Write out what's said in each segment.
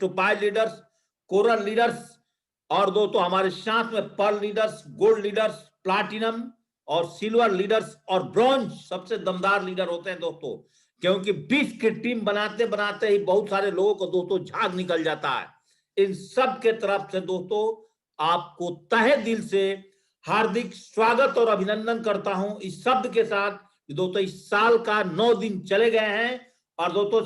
Topaz leaders, coral leaders और दोस्तों हमारे साथ में pearl leaders, gold leaders, platinum और सिल्वर लीडर्स और ब्रॉन्ज सबसे दमदार लीडर होते हैं दोस्तों, क्योंकि 20 की टीम बनाते बनाते ही बहुत सारे लोगों को दोस्तों झाग निकल जाता है। इन सब के तरफ से दोस्तों आपको तहे दिल से हार्दिक स्वागत और अभिनंदन करता हूं इस शब्द के साथ। दोस्तों इस साल का 9 दिन चले गए हैं और दोस्तों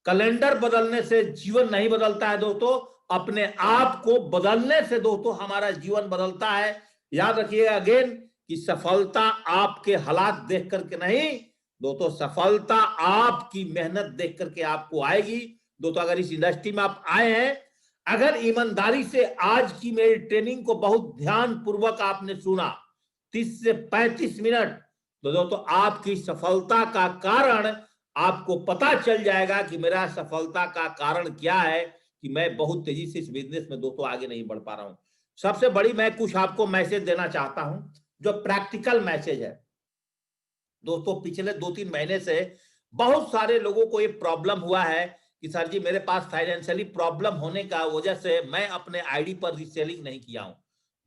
कैलेंडर बदलने से जीवन नहीं बदलता है दोस्तों, अपने आप को बदलने से दोस्तों हमारा जीवन बदलता है। याद रखिएगा अगेन कि सफलता आपके हालात देख करके नहीं दोस्तों, सफलता आपकी मेहनत देख करके आपको आएगी। दोस्तों अगर इस इंडस्ट्री में आप आए हैं, अगर ईमानदारी से आज की मेरी ट्रेनिंग को बहुत ध्यान पूर्वक आपने सुना 30 से 35 मिनट, तो दोस्तों आपकी सफलता का कारण आपको पता चल जाएगा कि मेरा सफलता का कारण क्या है, कि मैं बहुत तेजी से इस बिजनेस में दोस्तों आगे नहीं बढ़ पा रहा हूं। सबसे बड़ी मैं कुछ आपको मैसेज देना चाहता हूं, जो प्रैक्टिकल मैसेज है दोस्तों। पिछले 2-3 महीने से बहुत सारे लोगों को ये प्रॉब्लम हुआ है कि सर जी मेरे पास फाइनेंशियली प्रॉब्लम होने का वजह से मैं अपने आईडी पर रीसेलिंग नहीं किया हूं।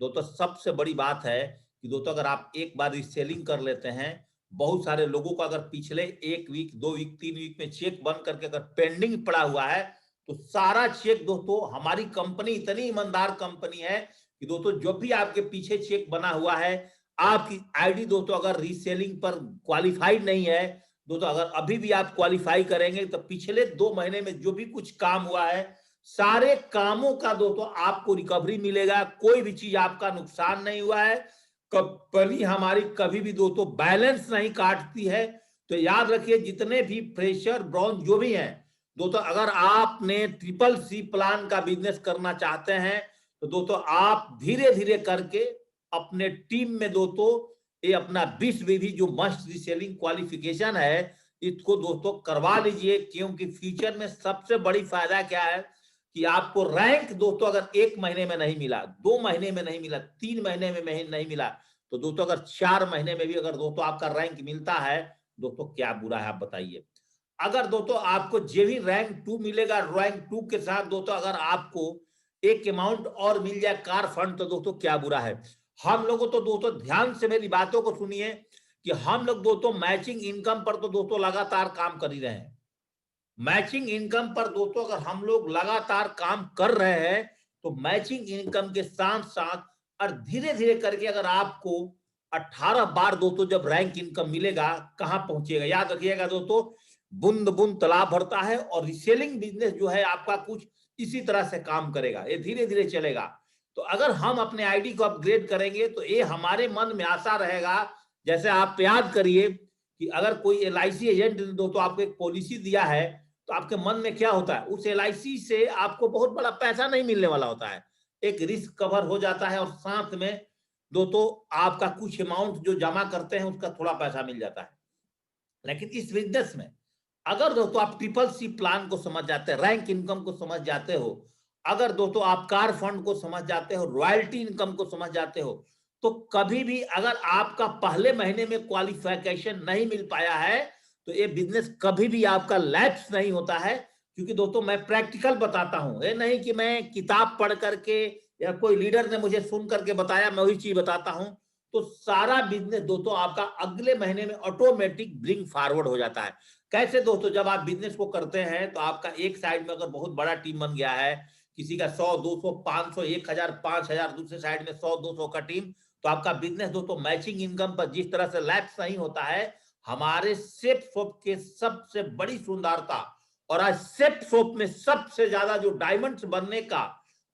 दोस्तों सबसे बड़ी बात है कि दोस्तों अगर आप एक बार रीसेलिंग कर लेते हैं, बहुत सारे लोगों को अगर पिछले 1 वीक 2 वीक 3 वीक में चेक बन करके अगर पेंडिंग पड़ा हुआ है, तो सारा चेक दोस्तों, हमारी कंपनी इतनी ईमानदार कंपनी है कि दोस्तों जो भी आपके पीछे चेक बना हुआ है, आपकी आईडी दोस्तों अगर रीसेलिंग पर क्वालिफाइड नहीं है दोस्तों, अगर अभी भी आप क्वालिफाई करेंगे तो पिछले 2 महीने में जो भी कुछ काम हुआ है, सारे कामों का दोस्तों आपको रिकवरी मिलेगा। कोई भी चीज आपका नुकसान नहीं हुआ है। कंपनी हमारी कभी भी दोस्तों बैलेंस नहीं काटती है। तो याद रखिए जितने भी फ्रेशर ब्रॉन्ज जो भी हैं दोस्तों, अगर आपने CCC प्लान का बिजनेस करना चाहते हैं, तो दोस्तों आप धीरे धीरे करके अपने टीम में दोस्तों ये अपना 20 भी जो मस्ट रीसेलिंग क्वालिफिकेशन है, इसको दोस्तों करवा लीजिए। क्योंकि फ्यूचर में सबसे बड़ी फायदा क्या है कि आपको रैंक दोस्तों अगर 1 महीने में नहीं मिला, 2 महीने में नहीं मिला, 3 महीने में नहीं मिला, तो दोस्तों अगर 4 महीने में भी अगर दोस्तों आपका रैंक मिलता है दोस्तों, क्या बुरा है आप बताइए। अगर दोस्तों आपको जे भी रैंक 2 मिलेगा, रैंक 2 के साथ दोस्तों अगर आपको एक अमाउंट और मिल जाए कार फंड, तो दोस्तों क्या बुरा है। हम लोगों तो दोस्तों ध्यान से मेरी बातों को सुनिए कि हम लोग दोस्तों मैचिंग इनकम पर तो दोस्तों लगातार काम कर ही रहे हैं। मैचिंग इनकम पर दोस्तों अगर हम लोग लगातार काम कर रहे हैं, तो मैचिंग इनकम के साथ साथ और धीरे धीरे करके अगर आपको 18 बार दोस्तों जब रैंक इनकम मिलेगा, कहां पहुंचेगा। याद रखिएगा दोस्तों, बूंद बूंद तालाब भरता है, और रीसेलिंग बिजनेस जो है आपका कुछ इसी तरह से काम करेगा, ये धीरे धीरे चलेगा। तो अगर हम अपने आईडी को अपग्रेड करेंगे, तो ये हमारे मन में आशा रहेगा। जैसे आप याद करिए कि अगर कोई LIC एजेंट ने दोस्तों आपको एक पॉलिसी दिया है, तो आपके मन में क्या होता है, उस LIC से आपको बहुत बड़ा पैसा नहीं मिलने वाला होता है, एक रिस्क कवर हो जाता है, और साथ में दोस्तों आपका कुछ अमाउंट जो जमा करते हैं उसका थोड़ा पैसा मिल जाता है। लेकिन इस बिजनेस में अगर दोस्तों आप CCC प्लान को समझ जाते हैं, रैंक इनकम को समझ जाते हो, अगर दोस्तों आप कार फंड को समझ जाते हो, रॉयल्टी इनकम को समझ जाते हो, तो कभी भी अगर आपका पहले महीने में क्वालिफिकेशन नहीं मिल पाया है, तो ये बिजनेस कभी भी आपका लैप्स नहीं होता है। क्योंकि दोस्तों मैं प्रैक्टिकल बताता हूं, ये नहीं कि मैं किताब पढ़ करके या कोई लीडर ने मुझे सुन करके बताया मैं वही चीज बताता हूं। तो सारा बिजनेस दोस्तों आपका अगले महीने में ऑटोमेटिक ब्रिंग फॉरवर्ड हो जाता है। कैसे दोस्तों, जब आप बिजनेस को करते हैं तो आपका एक साइड में अगर बहुत बड़ा टीम बन गया है, किसी का 100 200 500 1000 5000, दूसरे साइड में 100 200 का टीम, तो आपका बिजनेस दोस्तों मैचिंग इनकम पर जिस तरह से लैप्स नहीं होता है, हमारे सेप शॉप के सबसे बड़ी सुंदरता, और आज सेप शॉप में सबसे ज्यादा जो डायमंड्स बनने का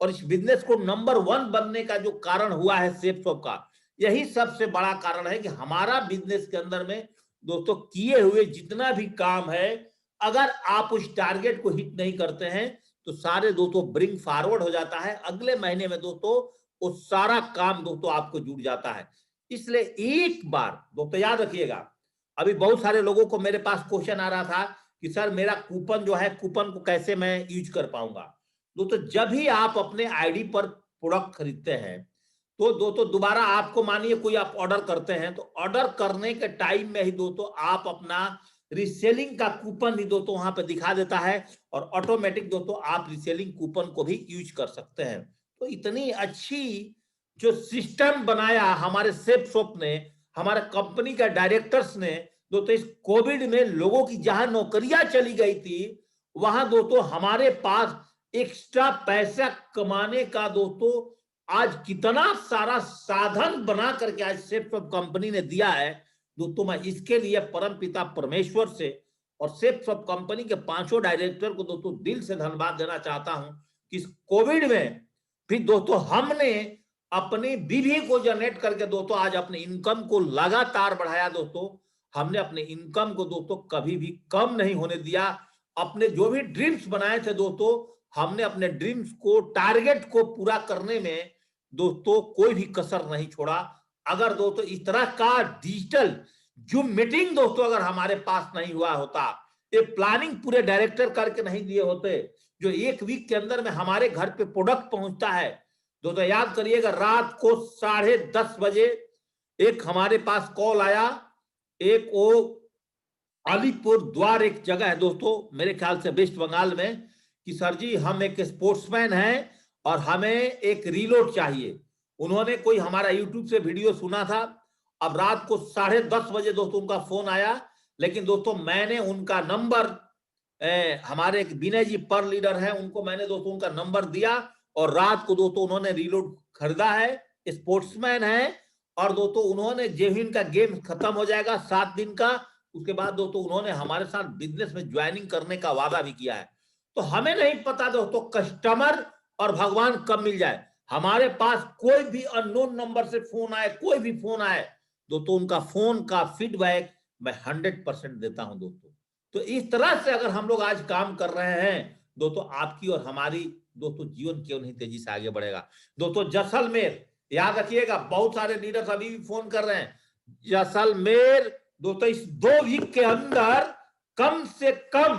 और इस बिजनेस को नंबर 1 बनने का जो कारण हुआ है सेप शॉप का, यही सबसे बड़ा कारण है कि हमारा बिजनेस के अंदर में दोस्तों किए हुए जितना भी काम है, अगर आप उस टारगेट को हिट नहीं करते हैं, तो सारे दोस्तों ब्रिंग फॉरवर्ड हो जाता है। अगले महीने में दोस्तों वो सारा काम दोस्तों आपको जुड़ जाता है। इसलिए एक बार दोस्तों याद रखिएगा, अभी बहुत सारे लोगों को मेरे पास क्वेश्चन आ रहा था कि सर मेरा कूपन जो है, कूपन को कैसे मैं यूज कर पाऊंगा। दोस्तों जब भी आप अपने आईडी पर प्रोडक्ट खरीदते हैं, तो दोस्तों दोबारा आपको मानिए कोई आप ऑर्डर करते हैं, तो ऑर्डर करने के टाइम में ही दोस्तों आप अपना रीसेलिंग का कूपन भी दोस्तों वहां पे दिखा देता है और ऑटोमेटिक दोस्तों आप रीसेलिंग कूपन को भी यूज कर सकते हैं। तो इतनी अच्छी जो सिस्टम बनाया हमारे सेफ शॉप ने, हमारे कंपनी का डायरेक्टर्स ने दोस्तों, इस कोविड में लोगों की जहां नौकरियां चली गई थी वहां दोस्तों हमारे पास एक्स्ट्रा पैसा कमाने का दोस्तों आज कितना सारा साधन बना करके आज सेफ शॉप कंपनी ने दिया है दोस्तों। मैं इसके लिए परमपिता परमेश्वर से और सेफ शॉप कंपनी के पांचों डायरेक्टर को दोस्तों दिल से धन्यवाद देना चाहता हूं कि इस कोविड में फिर दोस्तों हमने अपनी विधि को जनरेट करके दोस्तों आज अपने इनकम को लगातार बढ़ाया दोस्तों। हमने अपने इनकम को दोस्तों कभी भी कम नहीं होने दिया। अपने जो भी ड्रीम्स बनाए थे दोस्तों, हमने अपने ड्रीम्स को, टारगेट को पूरा करने में दोस्तों कोई भी कसर नहीं छोड़ा। अगर दोस्तों इस तरह का डिजिटल जूम मीटिंग दोस्तों अगर हमारे पास नहीं हुआ होता, ये प्लानिंग पूरे डायरेक्टर करके नहीं दिए होते, जो एक वीक के अंदर में हमारे घर पे प्रोडक्ट पहुंचता है दोस्तों, याद करिएगा रात को 10:30 बजे एक हमारे पास कॉल आया। एक वो अलीपुर द्वार एक जगह है दोस्तों, मेरे ख्याल से वेस्ट बंगाल में, कि सर जी हम एक स्पोर्ट्समैन हैं और हमें एक रीलोड चाहिए। उन्होंने कोई हमारा यूट्यूब से वीडियो सुना था। अब रात को 10:30 बजे दोस्तों उनका फोन आया, लेकिन दोस्तों मैंने उनका नंबर, हमारे एक विनय जी पर लीडर है, उनको मैंने दोस्तों उनका नंबर दिया और रात को दोस्तों उन्होंने रीलोड खरीदा है, स्पोर्ट्समैन है। और दोस्तों उन्होंने जब इनका गेम खत्म हो जाएगा 7 दिन का, उसके बाद दोस्तों उन्होंने हमारे साथ बिजनेस में ज्वाइनिंग करने का वादा भी किया है। तो हमें नहीं पता दोस्तों कस्टमर और भगवान कब मिल जाए। हमारे पास कोई भी अननोन नंबर से फोन आए, कोई भी फोन आए दोस्तों, उनका फोन का फीडबैक मैं 100% देता हूं दोस्तों। तो इस तरह से अगर हम लोग आज काम कर रहे हैं दोस्तों, आपकी और हमारी दोस्तों जीवन क्यों नहीं तेजी से आगे बढ़ेगा। दोस्तों जैसलमेर, याद रखिएगा, बहुत सारे लीडर्स अभी भी फोन कर रहे हैं। जैसलमेर दोस्तों इस 2 वीक के अंदर कम से कम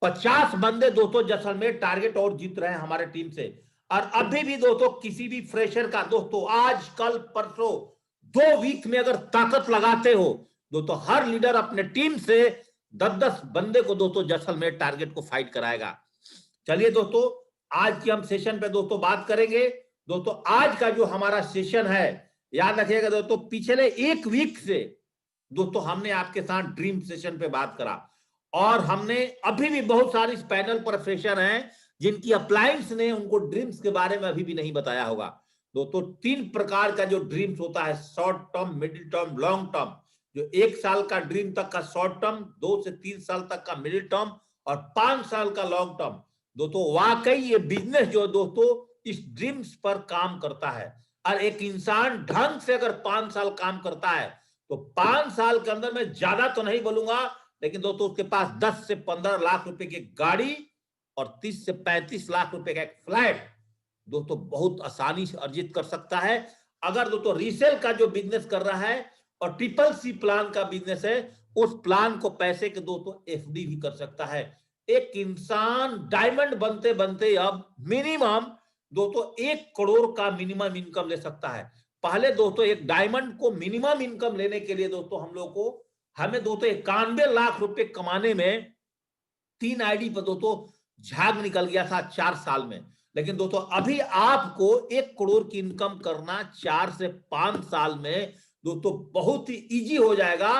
50 बंदे दोस्तों जैसलमेर टारगेट और जीत रहे हैं हमारे टीम से। और अभी भी दोस्तों किसी भी फ्रेशर का दोस्तों आज कल परसों 2 वीक में अगर ताकत लगाते हो दोस्तों, हर लीडर अपने टीम से 10-10 बंदे को दोस्तों जैसलमेर टारगेट को फाइट कराएगा। चलिए दोस्तों आज की हम सेशन पे दोस्तों बात करेंगे। दोस्तों आज का जो हमारा सेशन है, याद रखिएगा दोस्तों, पिछले 1 वीक से दोस्तों हमने आपके साथ ड्रीम सेशन पे बात करा और हमने अभी भी बहुत सारे इस पैनल पर फ्रेशर हैं जिनकी अप्लायंस ने उनको ड्रीम्स के बारे में अभी भी नहीं बताया होगा। दोस्तों 3 प्रकार का जो ड्रीम्स होता है, short term, middle term, long term. जो 1 साल का ड्रीम तक का शॉर्ट टर्म, 2 से 3 साल तक का मिडिल टर्म और 5 साल का लॉन्ग टर्म। दोस्तों वाकई ये बिजनेस जो दोस्तों इस ड्रीम्स पर काम करता है। और एक इंसान ढंग से अगर 5 साल काम करता है तो 5 साल के अंदर, मैं ज्यादा तो नहीं बोलूंगा, लेकिन दोस्तों उसके पास 10 से 15 लाख रुपए की गाड़ी और 30 से 35 लाख रुपए का एक फ्लैट दोस्तों बहुत आसानी से अर्जित कर सकता है। अगर दोस्तों रीसेल का जो बिजनेस कर रहा है और CCC प्लान का बिजनेस है, उस प्लान को पैसे के दोस्तों FD भी कर सकता है। एक इंसान डायमंड बनते बनते अब मिनिमम दोस्तों 1 करोड़ का मिनिमम इनकम ले सकता है। पहले दोस्तों एक डायमंड को मिनिमम इनकम लेने के लिए दोस्तों हमें दोस्तों 91 लाख रुपए कमाने में 3 आईडी पर दोस्तों झाग निकल गया था 4 साल में। लेकिन दोस्तों अभी आपको 1 करोड़ की इनकम करना 4 से 5 साल में दोस्तों बहुत ही इजी हो जाएगा।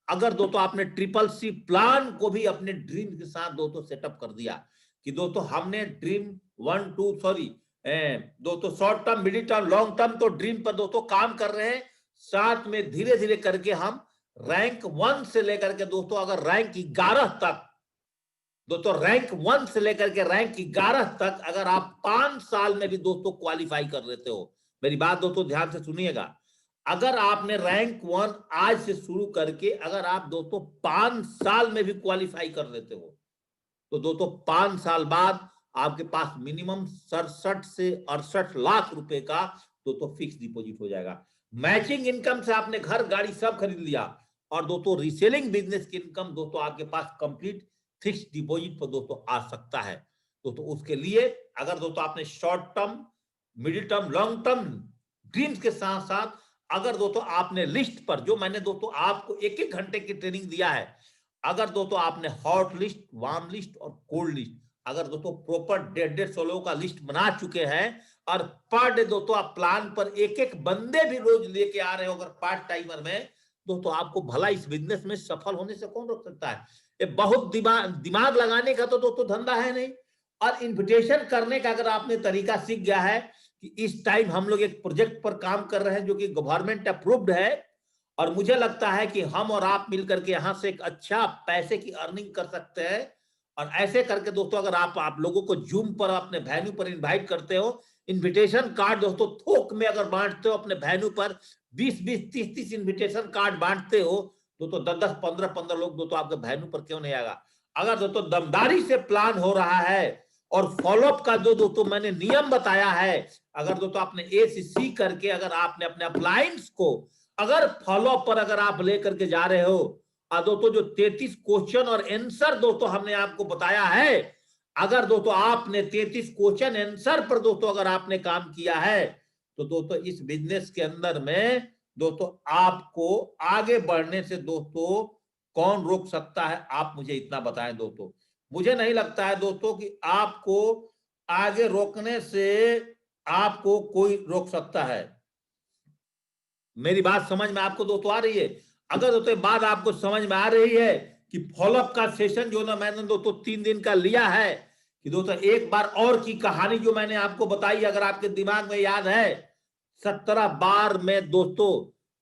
अगर दोस्तों आपने CCC प्लान को भी अपने ड्रीम के साथ दोस्तों सेटअप कर दिया कि दोस्तों हमने ड्रीम 1 2 सॉरी दोस्तों short term, middle term, long term तो ड्रीम पर दोस्तों काम कर रहे हैं, साथ में धीरे धीरे करके हम रैंक 1 से लेकर के दोस्तों अगर रैंक 11 तक, दोस्तों रैंक 1 से लेकर के रैंक 11 तक अगर आप 5 साल में भी दोस्तों क्वालिफाई कर लेते हो, मेरी बात दोस्तों ध्यान से सुनिएगा, अगर आपने रैंक 1 आज से शुरू करके अगर आप दोस्तों 5 साल में भी क्वालिफाई कर लेते हो तो दोस्तों 5 साल बाद आपके पास मिनिमम 67 से 68 लाख रुपए का दोस्तों फिक्स डिपॉजिट हो जाएगा। मैचिंग इनकम से आपने घर गाड़ी सब खरीद लिया और दोस्तों रीसेलिंग बिजनेस की इनकम दोस्तों आपके पास कंप्लीट फिक्स डिपॉजिट पर दोस्तों आ सकता है। दोस्तों उसके लिए अगर दोस्तों आपने short term, middle term, long term dreams के साथ साथ अगर दोस्तों आपने लिस्ट पर, जो मैंने दोस्तों आपको 1-1 घंटे की ट्रेनिंग दिया है, अगर दोस्तों आपने हॉट लिस्ट, वार्म लिस्ट और कोल्ड लिस्ट, अगर दोस्तों प्रॉपर 150 लोगों का लिस्ट बना चुके हैं और पर डे दोस्तों आप प्लान पर एक एक बंदे भी रोज लेके आ रहे हो अगर पार्ट टाइमर में, दोस्तों आपको भला इस बिजनेस में सफल होने से कौन रोक सकता है। ये बहुत दिमाग लगाने का तो दोस्तों धंधा है नहीं। और इन्विटेशन करने का अगर आपने तरीका सीख गया है कि इस टाइम हम लोग एक प्रोजेक्ट पर काम कर रहे हैं जो कि गवर्नमेंट अप्रूव्ड है, और मुझे लगता है कि हम और आप मिलकर के यहां से एक अच्छा पैसे की अर्निंग कर सकते हैं। और ऐसे करके दोस्तों अगर आप लोगों को जूम पर अपने वेन्यू पर इनवाइट करते हो, इनविटेशन कार्ड दोस्तों थोक में अगर बांटते हो अपने वेन्यू पर 20-20, 30-30 इनविटेशन कार्ड बांटते हो, दोस्तों 10-10, 15-15 लोग दोस्तों आपके वेन्यू पर क्यों नहीं आएगा। अगर दोस्तों दमदारी से प्लान हो रहा है और फॉलोअप का जो दोस्तों मैंने नियम बताया है, अगर दोस्तों आपने ए से सी करके अगर आपने अपने अप्लायंस को अगर फॉलोअप पर अगर आप लेकर के जा रहे हो, दोस्तों जो 33 क्वेश्चन और आंसर दोस्तों हमने आपको बताया है, अगर दोस्तों आपने 33 क्वेश्चन आंसर पर दोस्तों अगर आपने काम किया है, तो दोस्तों इस बिजनेस के अंदर में दोस्तों आपको आगे बढ़ने से दोस्तों कौन रोक सकता है, आप मुझे इतना बताएं दोस्तों। मुझे नहीं लगता है दोस्तों कि आपको आगे रोकने से आपको कोई रोक सकता है। मेरी बात समझ में आपको दोस्तों आ रही है? अगर दोस्तों बात आपको समझ में आ रही है कि फॉलोअप का सेशन जो ना मैंने दोस्तों 3 दिन का लिया है, कि दोस्तों एक बार और की कहानी जो मैंने आपको बताई अगर आपके दिमाग में याद है, 17 बार में दोस्तों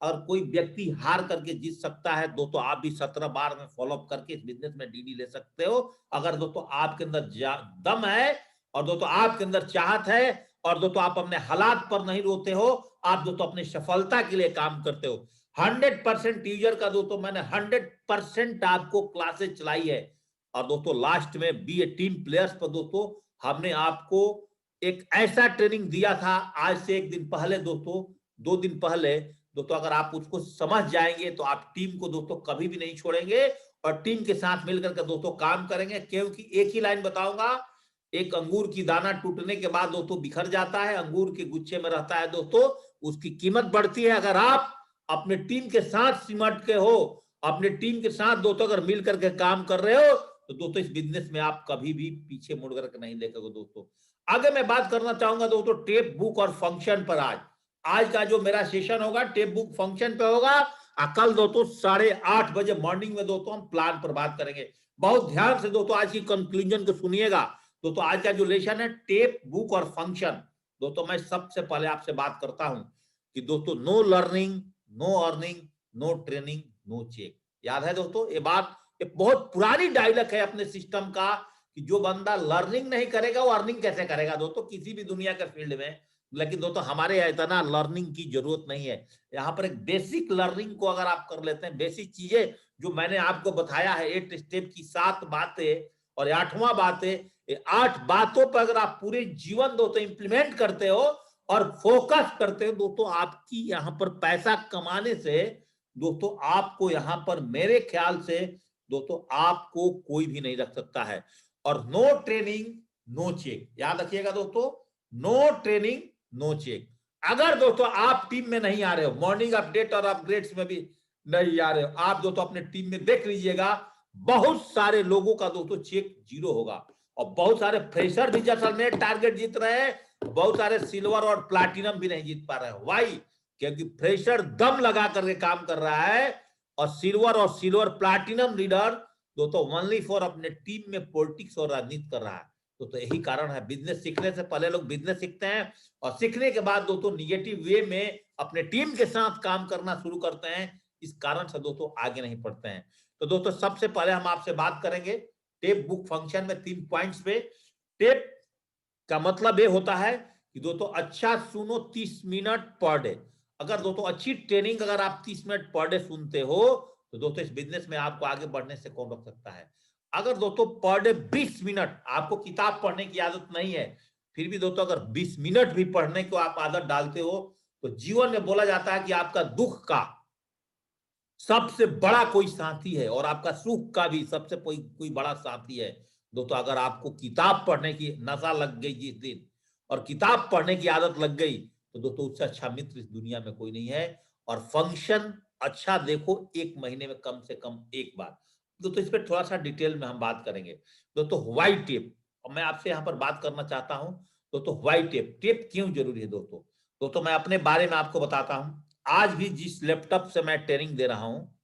और कोई व्यक्ति हार करके जीत सकता है, दोस्तों आप भी 17 बार में फॉलोअप करके इस बिजनेस में डीडी ले सकते हो। अगर दोस्तों आपके अंदर दम है और दोस्तों आपके अंदर चाहत है और दोस्तों आप अपने हालात पर नहीं रोते हो, आप दोस्तों अपनी सफलता के लिए काम करते हो। 100% टीजर का दोस्तों मैंने 100% आपको क्लासेस चलाई है। और दोस्तों लास्ट में बी ए टीम प्लेयर्स पर दोस्तों हमने आपको एक ऐसा ट्रेनिंग दिया था आज से 1 दिन पहले दोस्तों, 2 दिन पहले दोस्तों, अगर आप उसको समझ जाएंगे तो आप टीम को दोस्तों कभी भी नहीं छोड़ेंगे और टीम के साथ मिलकर के दोस्तों काम करेंगे। क्योंकि एक ही लाइन बताऊंगा, एक अंगूर की दाना टूटने के बाद दोस्तों बिखर जाता है, अंगूर के गुच्छे में रहता है दोस्तों, उसकी कीमत बढ़ती है। अगर आप अपने टीम के साथ सिमट के हो, अपने टीम के साथ दोस्तों अगर मिल करके काम कर रहे हो, तो दोस्तों इस बिजनेस में आप कभी भी पीछे मुड़ करके नहीं देखेंगे दोस्तों। आगे मैं बात करना चाहूंगा दोस्तों टेप बुक और फंक्शन पर। आज का जो मेरा सेशन होगा टेप बुक फंक्शन पे होगा, कल दोस्तों 8:30 बजे मॉर्निंग में दोस्तों हम प्लान पर बात करेंगे। बहुत ध्यान से दोस्तों आज की कंक्लूजन को सुनिएगा दोस्तों। आज का जो लेसन है टेप बुक और फंक्शन, दोस्तों मैं सबसे पहले आपसे बात करता हूं कि दोस्तों no learning, no earning, no training, no cheque. याद है दोस्तों ये बात, ये बहुत पुरानी डायलॉग है अपने सिस्टम का कि जो बंदा लर्निंग नहीं करेगा वो अर्निंग कैसे करेगा दोस्तों किसी भी दुनिया के फील्ड में। लेकिन दोस्तों हमारे यहाँ इतना लर्निंग की जरूरत नहीं है। यहाँ पर एक बेसिक लर्निंग को अगर आप कर लेते हैं, बेसिक चीजें जो मैंने आपको बताया है 8 स्टेप की 7 बातें और 8वां बात है, 8 बातों पर अगर आप पूरे जीवन दोस्तों इंप्लीमेंट करते हो और फोकस करते हो दोस्तों, आपकी यहाँ पर पैसा कमाने से दोस्तों आपको यहाँ पर मेरे ख्याल से दोस्तों आपको कोई भी नहीं रख सकता है। और नो ट्रेनिंग नो चेक, याद रखिएगा दोस्तों, नो ट्रेनिंग नो चेक। अगर दोस्तों आप टीम में नहीं आ रहे हो, मॉर्निंग अपडेट और अपग्रेड्स में भी नहीं आ रहे हो, आप दोस्तों अपने टीम में देख लीजिएगा बहुत सारे लोगों का दोस्तों चेक 0 होगा और बहुत सारे फ्रेशर भी जैसा में टारगेट जीत रहे हैं, बहुत सारे सिल्वर और प्लैटिनम भी नहीं जीत पा रहे हैं। वाई? क्योंकि फ्रेशर दम लगा करके काम कर रहा है और सिल्वर प्लैटिनम लीडर दोस्तों ओनली फॉर अपने टीम में पॉलिटिक्स और राजनीति कर रहा है। तो यही कारण है, बिजनेस सीखने से पहले लोग बिजनेस सीखते हैं और सीखने के बाद दोस्तों निगेटिव वे में अपने टीम के साथ काम करना शुरू करते हैं। इस कारण से दोस्तों आगे नहीं बढ़ते हैं। तो दोस्तों सबसे पहले हम आपसे बात करेंगे टेप बुक फंक्शन में 3 पॉइंट्स पे। टेप का मतलब ये होता है कि दोस्तों अच्छा सुनो 30 मिनट पर डे। अगर दोस्तों अच्छी ट्रेनिंग अगर आप 30 मिनट पर डे सुनते हो तो दोस्तों इस बिजनेस में आपको आगे बढ़ने से कौन रोक सकता है। अगर दोस्तों पर डे 20 मिनट आपको किताब पढ़ने की आदत नहीं है, फिर भी दोस्तों अगर 20 मिनट भी पढ़ने को आप आदत डालते हो तो जीवन में बोला जाता है कि आपका दुख का सबसे बड़ा कोई साथी है और आपका सुख का भी सबसे कोई बड़ा साथी है। दोस्तों अगर आपको किताब पढ़ने की नशा लग गई जिस दिन और किताब पढ़ने की आदत लग गई तो दोस्तों उससे अच्छा मित्र इस दुनिया में कोई नहीं है। और फंक्शन अच्छा देखो 1 महीने में कम से कम 1 बार। दोस्तों इस पर थोड़ा सा डिटेल में हम बात करेंगे। दोस्तों व्हाइट टेप, और मैं आपसे यहाँ पर बात करना चाहता हूँ दोस्तों, व्हाइट टेप, टेप क्यों जरूरी है दोस्तों। दोस्तों मैं अपने बारे में आपको बताता हूँ। आज भी जिस लैपटॉप से मैं ट्रेनिंग दे रहा हूँ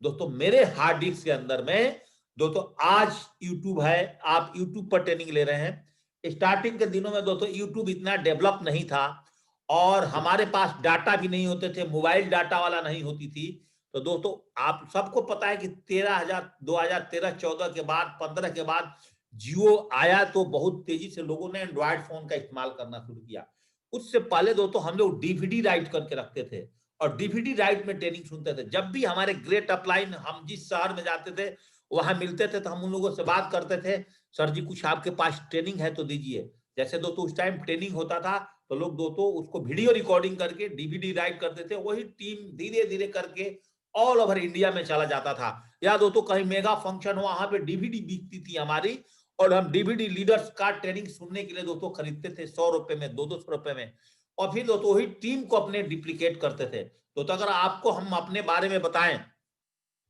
दोस्तों, मेरे हार्ड डिस्क के अंदर में दोस्तों आज यूट्यूब है, आप यूट्यूब पर ट्रेनिंग ले रहे हैं। स्टार्टिंग के दिनों में दोस्तों यूट्यूब इतना डेवलप नहीं था और हमारे पास डाटा भी नहीं होते थे, मोबाइल डाटा वाला नहीं होती थी। तो दोस्तों आप सबको पता है कि 2013-14 के बाद, 15 के बाद जियो आया तो बहुत तेजी से लोगों ने एंड्रॉयड फोन का इस्तेमाल करना शुरू किया। उससे पहले दोस्तों हम लोग डीवीडी राइट करके रखते थे और डीवीडी राइट में ट्रेनिंग सुनते थे। जब भी हमारे ग्रेट अपलाइन, हम जिस शहर में जाते थे वहां मिलते थे तो हम उन लोगों से बात करते थे, सर जी कुछ आपके पास ट्रेनिंग है तो दीजिए। जैसे दोस्तों उस टाइम ट्रेनिंग होता था तो लोग दोस्तों उसको वीडियो रिकॉर्डिंग करके डीवीडी राइट करते थे, वही टीम धीरे धीरे करके ऑल ओवर इंडिया में चला जाता था। या दोस्तों कहीं मेगा फंक्शन हो, वहां पे डीवीडी बिकती थी हमारी, और हम डीवीडी लीडर्स का ट्रेनिंग सुनने के लिए दोस्तों खरीदते थे 100 रुपए में, 200 रुपए में, और फिर दोस्तों वही टीम को अपने डिप्लीकेट करते थे। तो अगर आपको हम अपने बारे में बताएं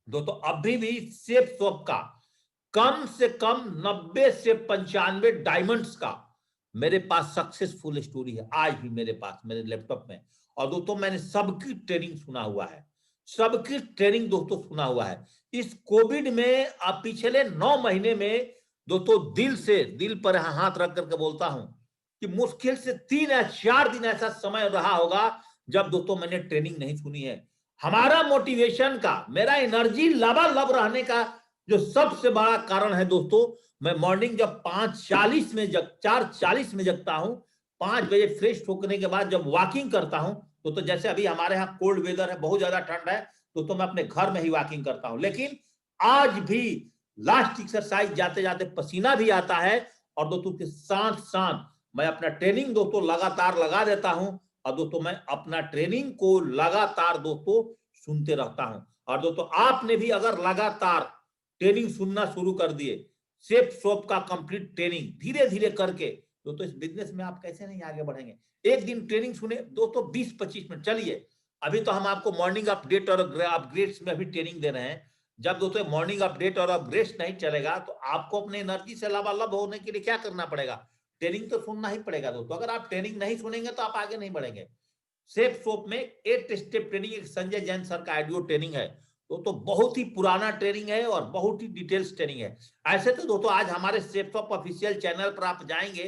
दोस्तों, अभी भी सेफ शॉप का कम से कम 90 से 95 डायमंड्स का मेरे पास सक्सेसफुल स्टोरी है आज भी मेरे पास, मेरे लैपटॉप में। और दोस्तों मैंने सबकी ट्रेनिंग सुना हुआ है, सबकी ट्रेनिंग दोस्तों सुना हुआ है। इस कोविड में अब पिछले 9 महीने में दोस्तों दिल से, दिल पर हाथ रख करके बोलता हूं कि मुश्किल से 3 या 4 दिन ऐसा समय रहा होगा जब दोस्तों मैंने ट्रेनिंग नहीं सुनी है। हमारा मोटिवेशन का, मेरा एनर्जी लबालब रहने का जो सबसे बड़ा कारण है दोस्तों, मैं मॉर्निंग जब 4:40 में जगता हूं, 5 बजे फ्रेश होने के बाद जब वॉकिंग करता हूं तो जैसे अभी हमारे यहाँ कोल्ड वेदर है, बहुत ज्यादा ठंड है तो मैं अपने घर में ही वॉकिंग करता हूं, लेकिन आज भी लास्ट एक्सरसाइज जाते जाते पसीना भी आता है। और दोस्तों के साथ साथ मैं अपना ट्रेनिंग दोस्तों लगातार लगा देता हूं, और दोस्तों मैं अपना ट्रेनिंग को लगातार दोस्तों सुनते रहता हूं। और दोस्तों आपने भी अगर लगातार ट्रेनिंग सुनना शुरू कर दिए, सेफ शॉप का कंप्लीट ट्रेनिंग धीरे धीरे करके दोस्तों, इस बिजनेस में आप कैसे नहीं आगे बढ़ेंगे। एक दिन ट्रेनिंग सुने दोस्तों 20-25 मिनट, चलिए अभी तो हम आपको मॉर्निंग अपडेट और अपग्रेड्स में अभी ट्रेनिंग दे रहे हैं। जब दोस्तों मॉर्निंग अपडेट और अपग्रेड्स नहीं चलेगा तो आपको अपने एनर्जी से लबालब होने के लिए क्या करना पड़ेगा, ट्रेनिंग तो सुनना ही पड़ेगा दोस्तों। अगर आप ट्रेनिंग नहीं सुनेंगे तो आप आगे नहीं बढ़ेंगे। सेफ शॉप में 8 स्टेप ट्रेनिंग, एक संजय जैन सर का ऑडियो ट्रेनिंग है तो बहुत ही पुराना ट्रेनिंग है और बहुत ही डिटेल्स ट्रेनिंग है। ऐसे तो दोस्तों आज हमारे सेफ शॉप ऑफिशियल चैनल पर आप जाएंगे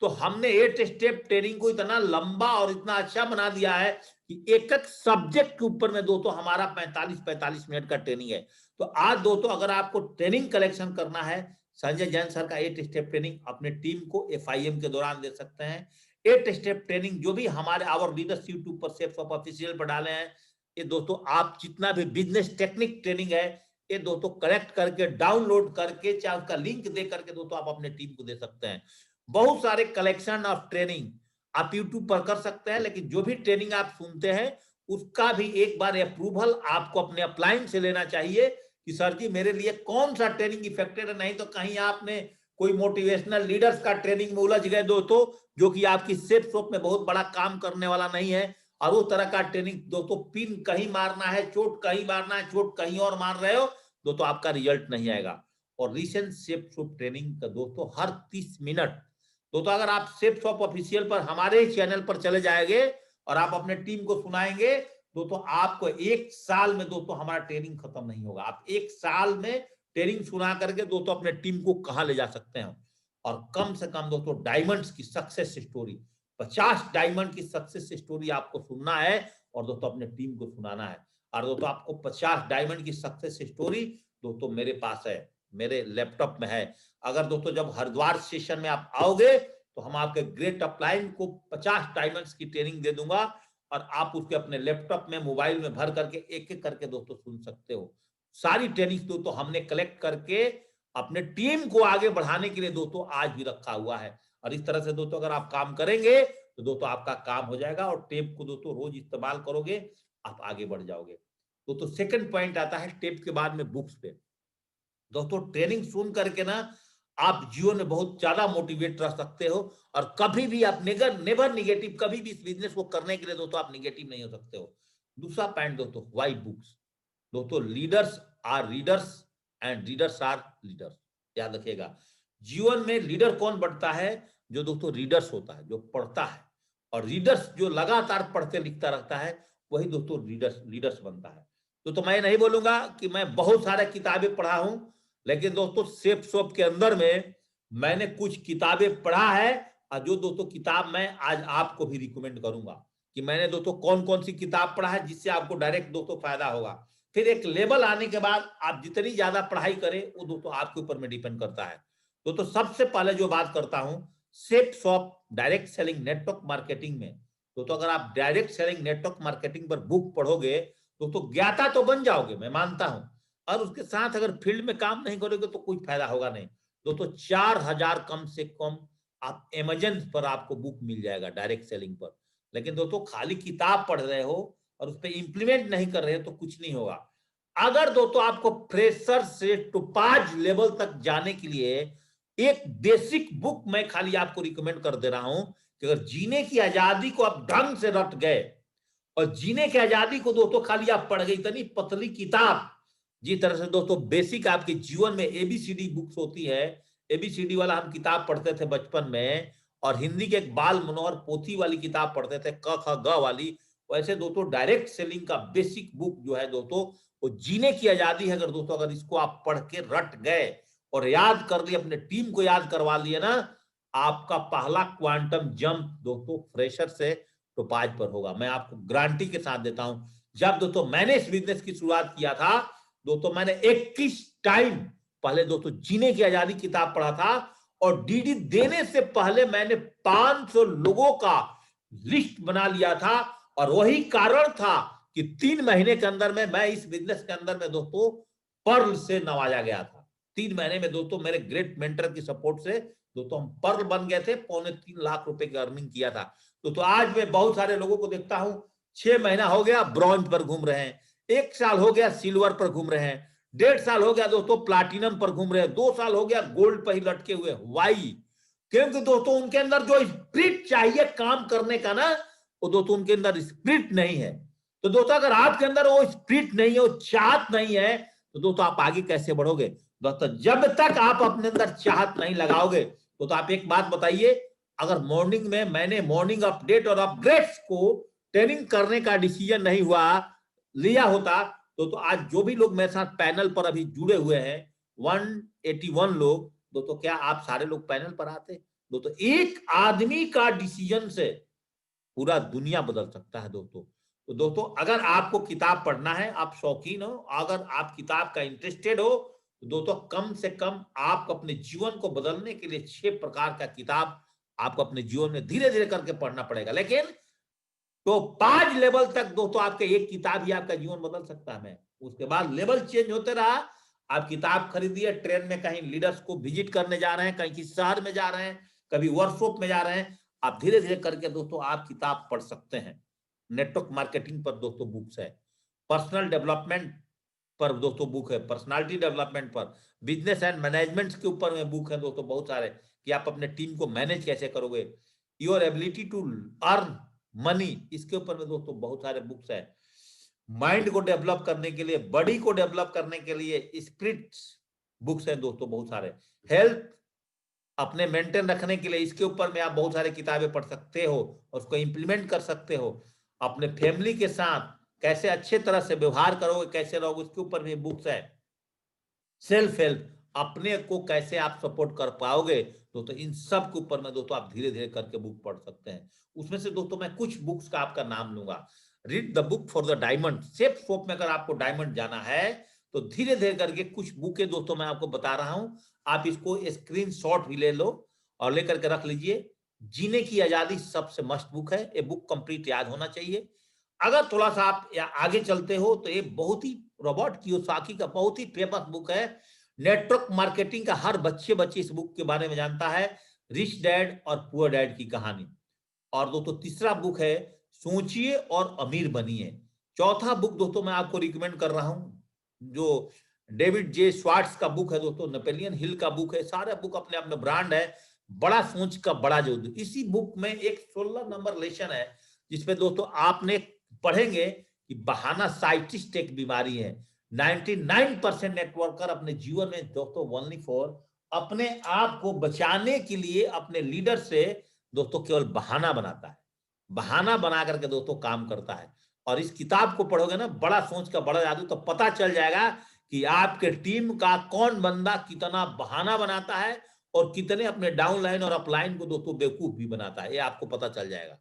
तो हमने 8 स्टेप ट्रेनिंग को इतना लंबा और इतना अच्छा बना दिया है कि एक एक सब्जेक्ट के ऊपर में दोस्तों हमारा 45-45 मिनट का ट्रेनिंग है। तो आज दोस्तों अगर आपको ट्रेनिंग कलेक्शन करना है, संजय जैन सर का 8 स्टेप ट्रेनिंग अपने टीम को FIM के दौरान दे सकते हैं। 8 स्टेप ट्रेनिंग जो भी हमारे आवर लीडर्स यूट्यूब पर सेफ शॉप ऑफिशियल पर डाले हैं, ये दोस्तों आप जितना भी बिजनेस टेक्निक ट्रेनिंग है ये दोस्तों कलेक्ट करके डाउनलोड करके, चाहे उसका लिंक दे करके दोस्तों आप अपने टीम को दे सकते हैं। बहुत सारे कलेक्शन ऑफ ट्रेनिंग आप यूट्यूब पर कर सकते हैं, लेकिन जो भी ट्रेनिंग आप सुनते हैं उसका भी एक बार अप्रूवल आपको अपने अपलाइन से लेना चाहिए कि सर जी मेरे लिए कौन सा ट्रेनिंग इफेक्टेड है। नहीं तो कहीं आपने कोई मोटिवेशनल लीडर्स का ट्रेनिंग में उलझ गए दोस्तों, जो कि आपकी सेफ शॉप में बहुत बड़ा काम करने वाला नहीं है, और उस तरह का ट्रेनिंग दोस्तों पिन कहीं मारना है, चोट कहीं मारना है, चोट कहीं और मार रहे हो दोस्तों, आपका रिजल्ट नहीं आएगा। और रिसेंट सेफ शॉप ट्रेनिंग का दोस्तों हर 30 मिनट दोस्तों, अगर आप सेफ शॉप ऑफिशियल पर हमारे ही चैनल पर चले जाएंगे और आप अपने टीम को सुनाएंगे दोस्तों, आपको 1 साल में दोस्तों हमारा ट्रेनिंग खत्म नहीं होगा। आप 1 साल में ट्रेनिंग सुना करके दोस्तों अपने टीम को कहां ले जा सकते हैं। और कम से कम दोस्तों डायमंड्स की सक्सेस स्टोरी, 50 डायमंड की सक्सेस स्टोरी आपको सुनना है और दोस्तों अपने टीम को सुनाना है। और दोस्तों आपको 50 डायमंड की सक्सेस स्टोरी दोस्तों मेरे पास है, मेरे लैपटॉप में है। अगर दोस्तों जब हरिद्वार सेशन में आप आओगे तो हम आपके ग्रेट अपलाइन को 50 डायमंड्स की ट्रेनिंग दे दूंगा और आप उसके अपने लैपटॉप में, मोबाइल में भर करके एक एक करके दोस्तों सुन सकते हो। सारी ट्रेनिंग दोस्तों हमने कलेक्ट करके अपने टीम को आगे बढ़ाने के लिए दोस्तों आज भी रखा हुआ है। और इस तरह से दोस्तों अगर आप काम करेंगे तो दोस्तों आपका काम हो जाएगा, और टेप को दोस्तों रोज इस्तेमाल करोगे आप आगे बढ़ जाओगे। तो सेकंड पॉइंट आता है टेप के बाद में बुक्स पे। दोस्तों ट्रेनिंग सुन करके ना आप जीवन में बहुत ज्यादा मोटिवेट रह सकते हो, और कभी भी आप नेवर निगेटिव, कभी भी इस बिजनेस को करने के लिए दोस्तों आप निगेटिव नहीं हो सकते हो। दूसरा पॉइंट दोस्तों, वाई बुक्स। दोस्तों leaders are readers and readers are leaders. याद रखिएगा, जीवन में लीडर कौन बनता है? जो दोस्तों रीडर्स होता है, जो पढ़ता है, और रीडर्स जो लगातार पढ़ते लिखता रहता है, वही दोस्तों लीडर्स बनता है। तो मैं नहीं बोलूंगा कि मैं बहुत सारे किताबें पढ़ा हूं, लेकिन दोस्तों सेफ शॉप के अंदर में मैंने कुछ किताबें पढ़ा है, और जो दोस्तों किताब मैं आज आपको भी रिकमेंड करूंगा कि मैंने दोस्तों कौन कौन सी किताब पढ़ा है, जिससे आपको डायरेक्ट दोस्तों फायदा होगा। फिर एक लेवल आने के बाद आप जितनी ज्यादा पढ़ाई करें, वो दोस्तों आपके ऊपर में डिपेंड करता है। तो सबसे पहले जो बात करता हूं, safe shop direct selling network marketing में। तो अगर आप डायरेक्ट सेलिंग नेटवर्क मार्केटिंग पर बुक पढ़ोगे तो ज्ञाता तो बन जाओगे, मैं मानता हूं, और उसके साथ अगर फील्ड में काम नहीं करोगे तो कोई फायदा होगा नहीं। दोस्तों 4000 कम से कम आप अमेजन पर आपको बुक मिल जाएगा डायरेक्ट सेलिंग पर। लेकिन दोस्तों खाली किताब पढ़ रहे हो और उस पर इंप्लीमेंट नहीं कर रहे हो तो कुछ नहीं होगा। अगर दोस्तों आपको फ्रेशर से टोपाज लेवल तक जाने के लिए एक बेसिक बुक मैं खाली आपको रिकमेंड कर दे रहा हूं कि अगर जीने की आजादी को आप ढंग से रट गए, और जीने की आजादी को दोस्तों खाली आप पढ़ गई, इतनी पतली किताब, जिस तरह से दोस्तों बेसिक आपके जीवन में एबीसीडी बुक्स होती है, एबीसीडी वाला हम किताब पढ़ते थे बचपन में, और हिंदी के एक बाल मनोहर पोथी वाली किताब पढ़ते थे क ख ग वाली, वैसे दोस्तों डायरेक्ट सेलिंग का बेसिक बुक जो है दोस्तों, वो जीने की आजादी है। अगर दोस्तों अगर इसको आप पढ़ के रट गए और याद कर लिए, अपने टीम को याद करवा लिए ना, आपका पहला क्वांटम जंप दोस्तों फ्रेशर से टोपाज पर होगा। मैं आपको गारंटी के साथ देता हूं। जब दोस्तों मैंने इस बिजनेस की शुरुआत किया था दोस्तों, मैंने 21 टाइम पहले दोस्तों जीने की आजादी किताब पढ़ा था, और डीडी देने से पहले मैंने 500 लोगों का लिस्ट बना लिया था, और वही कारण था कि 3 महीने के अंदर में मैं इस बिजनेस के अंदर में दोस्तों पर्ल से नवाजा गया था। 3 महीने में दोस्तों मेरे ग्रेट मेंटर की सपोर्ट से दोस्तों हम पर्ल बन गए थे, 3.25 लाख रुपए की अर्निंग किया था। तो आज मैं बहुत सारे लोगों को देखता हूं, 6 महीना हो गया ब्रॉन्ज पर घूम रहे हैं, 1 साल हो गया सिल्वर पर घूम रहे हैं, 1.5 साल हो गया दोस्तों प्लाटिनम पर घूम रहे हैं, 2 साल हो गया गोल्ड पर ही लटके हुए। वाई? क्योंकि दोस्तों उनके अंदर जो स्पिरिट चाहिए काम करने का ना, वो दोस्तों उनके अंदर स्पिरिट नहीं है। तो दोस्तों अगर आपके अंदर वो स्पिरिट नहीं है, वो चाहत नहीं है, तो दोस्तों आप आगे कैसे बढ़ोगे? दोस्तों जब तक आप अपने अंदर चाहत नहीं लगाओगे, तो आप एक बात बताइए, अगर मॉर्निंग में मैंने मॉर्निंग अपडेट और अपग्रेड्स को ट्रेनिंग करने का डिसीजन नहीं हुआ लिया होता, तो आज जो भी लोग मेरे साथ पैनल पर अभी जुड़े हुए हैं 181 लोग, दोस्तों क्या आप सारे लोग पैनल पर आते? दोस्तों एक आदमी का डिसीजन से पूरा दुनिया बदल सकता है दोस्तों। तो दोस्तों अगर आपको किताब पढ़ना है, आप शौकीन हो, अगर आप किताब का इंटरेस्टेड हो, तो दोस्तों कम से कम आप अपने जीवन को बदलने के लिए 6 प्रकार का किताब आपको अपने जीवन में धीरे धीरे करके पढ़ना पड़ेगा। लेकिन तो 5 लेवल तक दोस्तों आपके एक किताब ही आपका जीवन बदल सकता है। उसके बाद लेवल चेंज होते रहा, आप किताब खरीदिए, ट्रेन में कहीं लीडर्स को विजिट करने जा रहे हैं, कहीं किसी शहर में जा रहे हैं, कभी वर्कशॉप में जा रहे हैं, आप धीरे धीरे करके दोस्तों आप किताब पढ़ सकते हैं। नेटवर्क मार्केटिंग पर दोस्तों बुक्स है, पर्सनल डेवलपमेंट पर दोस्तों बुक है, पर्सनालिटी डेवलपमेंट पर, बिजनेस एंड मैनेजमेंट के ऊपर में बुक है दोस्तों बहुत सारे, कि आप अपने टीम को मैनेज कैसे करोगे, your ability to earn money, इसके ऊपर में दोस्तों बहुत सारे बुक्स है। माइंड को डेवलप करने के लिए, बॉडी को डेवलप करने के लिए स्पिरिट बुक्स है दोस्तों बहुत सारे। हेल्थ अपने मेंटेन रखने के लिए, इसके ऊपर में आप बहुत सारे किताबें पढ़ सकते हो और उसको इंप्लीमेंट कर सकते हो। अपने फैमिली के साथ कैसे अच्छे तरह से व्यवहार करोगे, कैसे रहोगे, उसके ऊपर भी बुक्स है। सेल्फ हेल्प, अपने को कैसे आप सपोर्ट कर पाओगे, तो इन सब के ऊपर में दोस्तों आप धीरे धीरे करके बुक पढ़ सकते हैं। उसमें से दोस्तों मैं कुछ बुक्स का आपका नाम लूंगा। Read the book for the diamond, safe shop में अगर आपको डायमंड जाना है तो धीरे धीरे करके कुछ बुकें दोस्तों मैं आपको बता रहा हूं, आप इसको स्क्रीनशॉट भी ले लो और लेकर के रख लीजिए। जीने की आजादी सबसे मस्त बुक है, ये बुक कंप्लीट याद होना चाहिए। अगर थोड़ा सा आप आगे चलते हो तो ये बहुत ही रॉबर्ट कियोसाकी का बहुत ही फेमस बुक है। नेटवर्क मार्केटिंग का हर बच्चे इस बुक के बारे में जानता है, रिच डैड और पुअर डैड की कहानी। और दोस्तों तीसरा बुक है सोचिए और अमीर बनिए। चौथा बुक दोस्तों मैं आपको रिकमेंड कर रहा हूं, जो डेविड जे स्वार्ट्स का बुक है दोस्तों, नेपोलियन हिल का बुक है। सारे बुक अपने अपने ब्रांड है, बड़ा सोच का बड़ा जो। इसी बुक में एक 16 नंबर लेसन है जिसपे दोस्तों आपने पढ़ेंगे कि बहाना साइटिस्ट एक बीमारी है, 99% नेटवर्कर अपने जीवन में दोस्तों ओनली फॉर अपने आप को बचाने के लिए अपने लीडर से दोस्तों केवल बहाना बनाता है, बहाना बना करके दोस्तों काम करता है। और इस किताब को पढ़ोगे ना, बड़ा सोच का बड़ा जादू, तो पता चल जाएगा कि आपके टीम का कौन बंदा कितना बहाना बनाता है और कितने अपने डाउन लाइन और अपलाइन को दोस्तों बेवकूफ भी बनाता है, ये आपको पता चल जाएगा।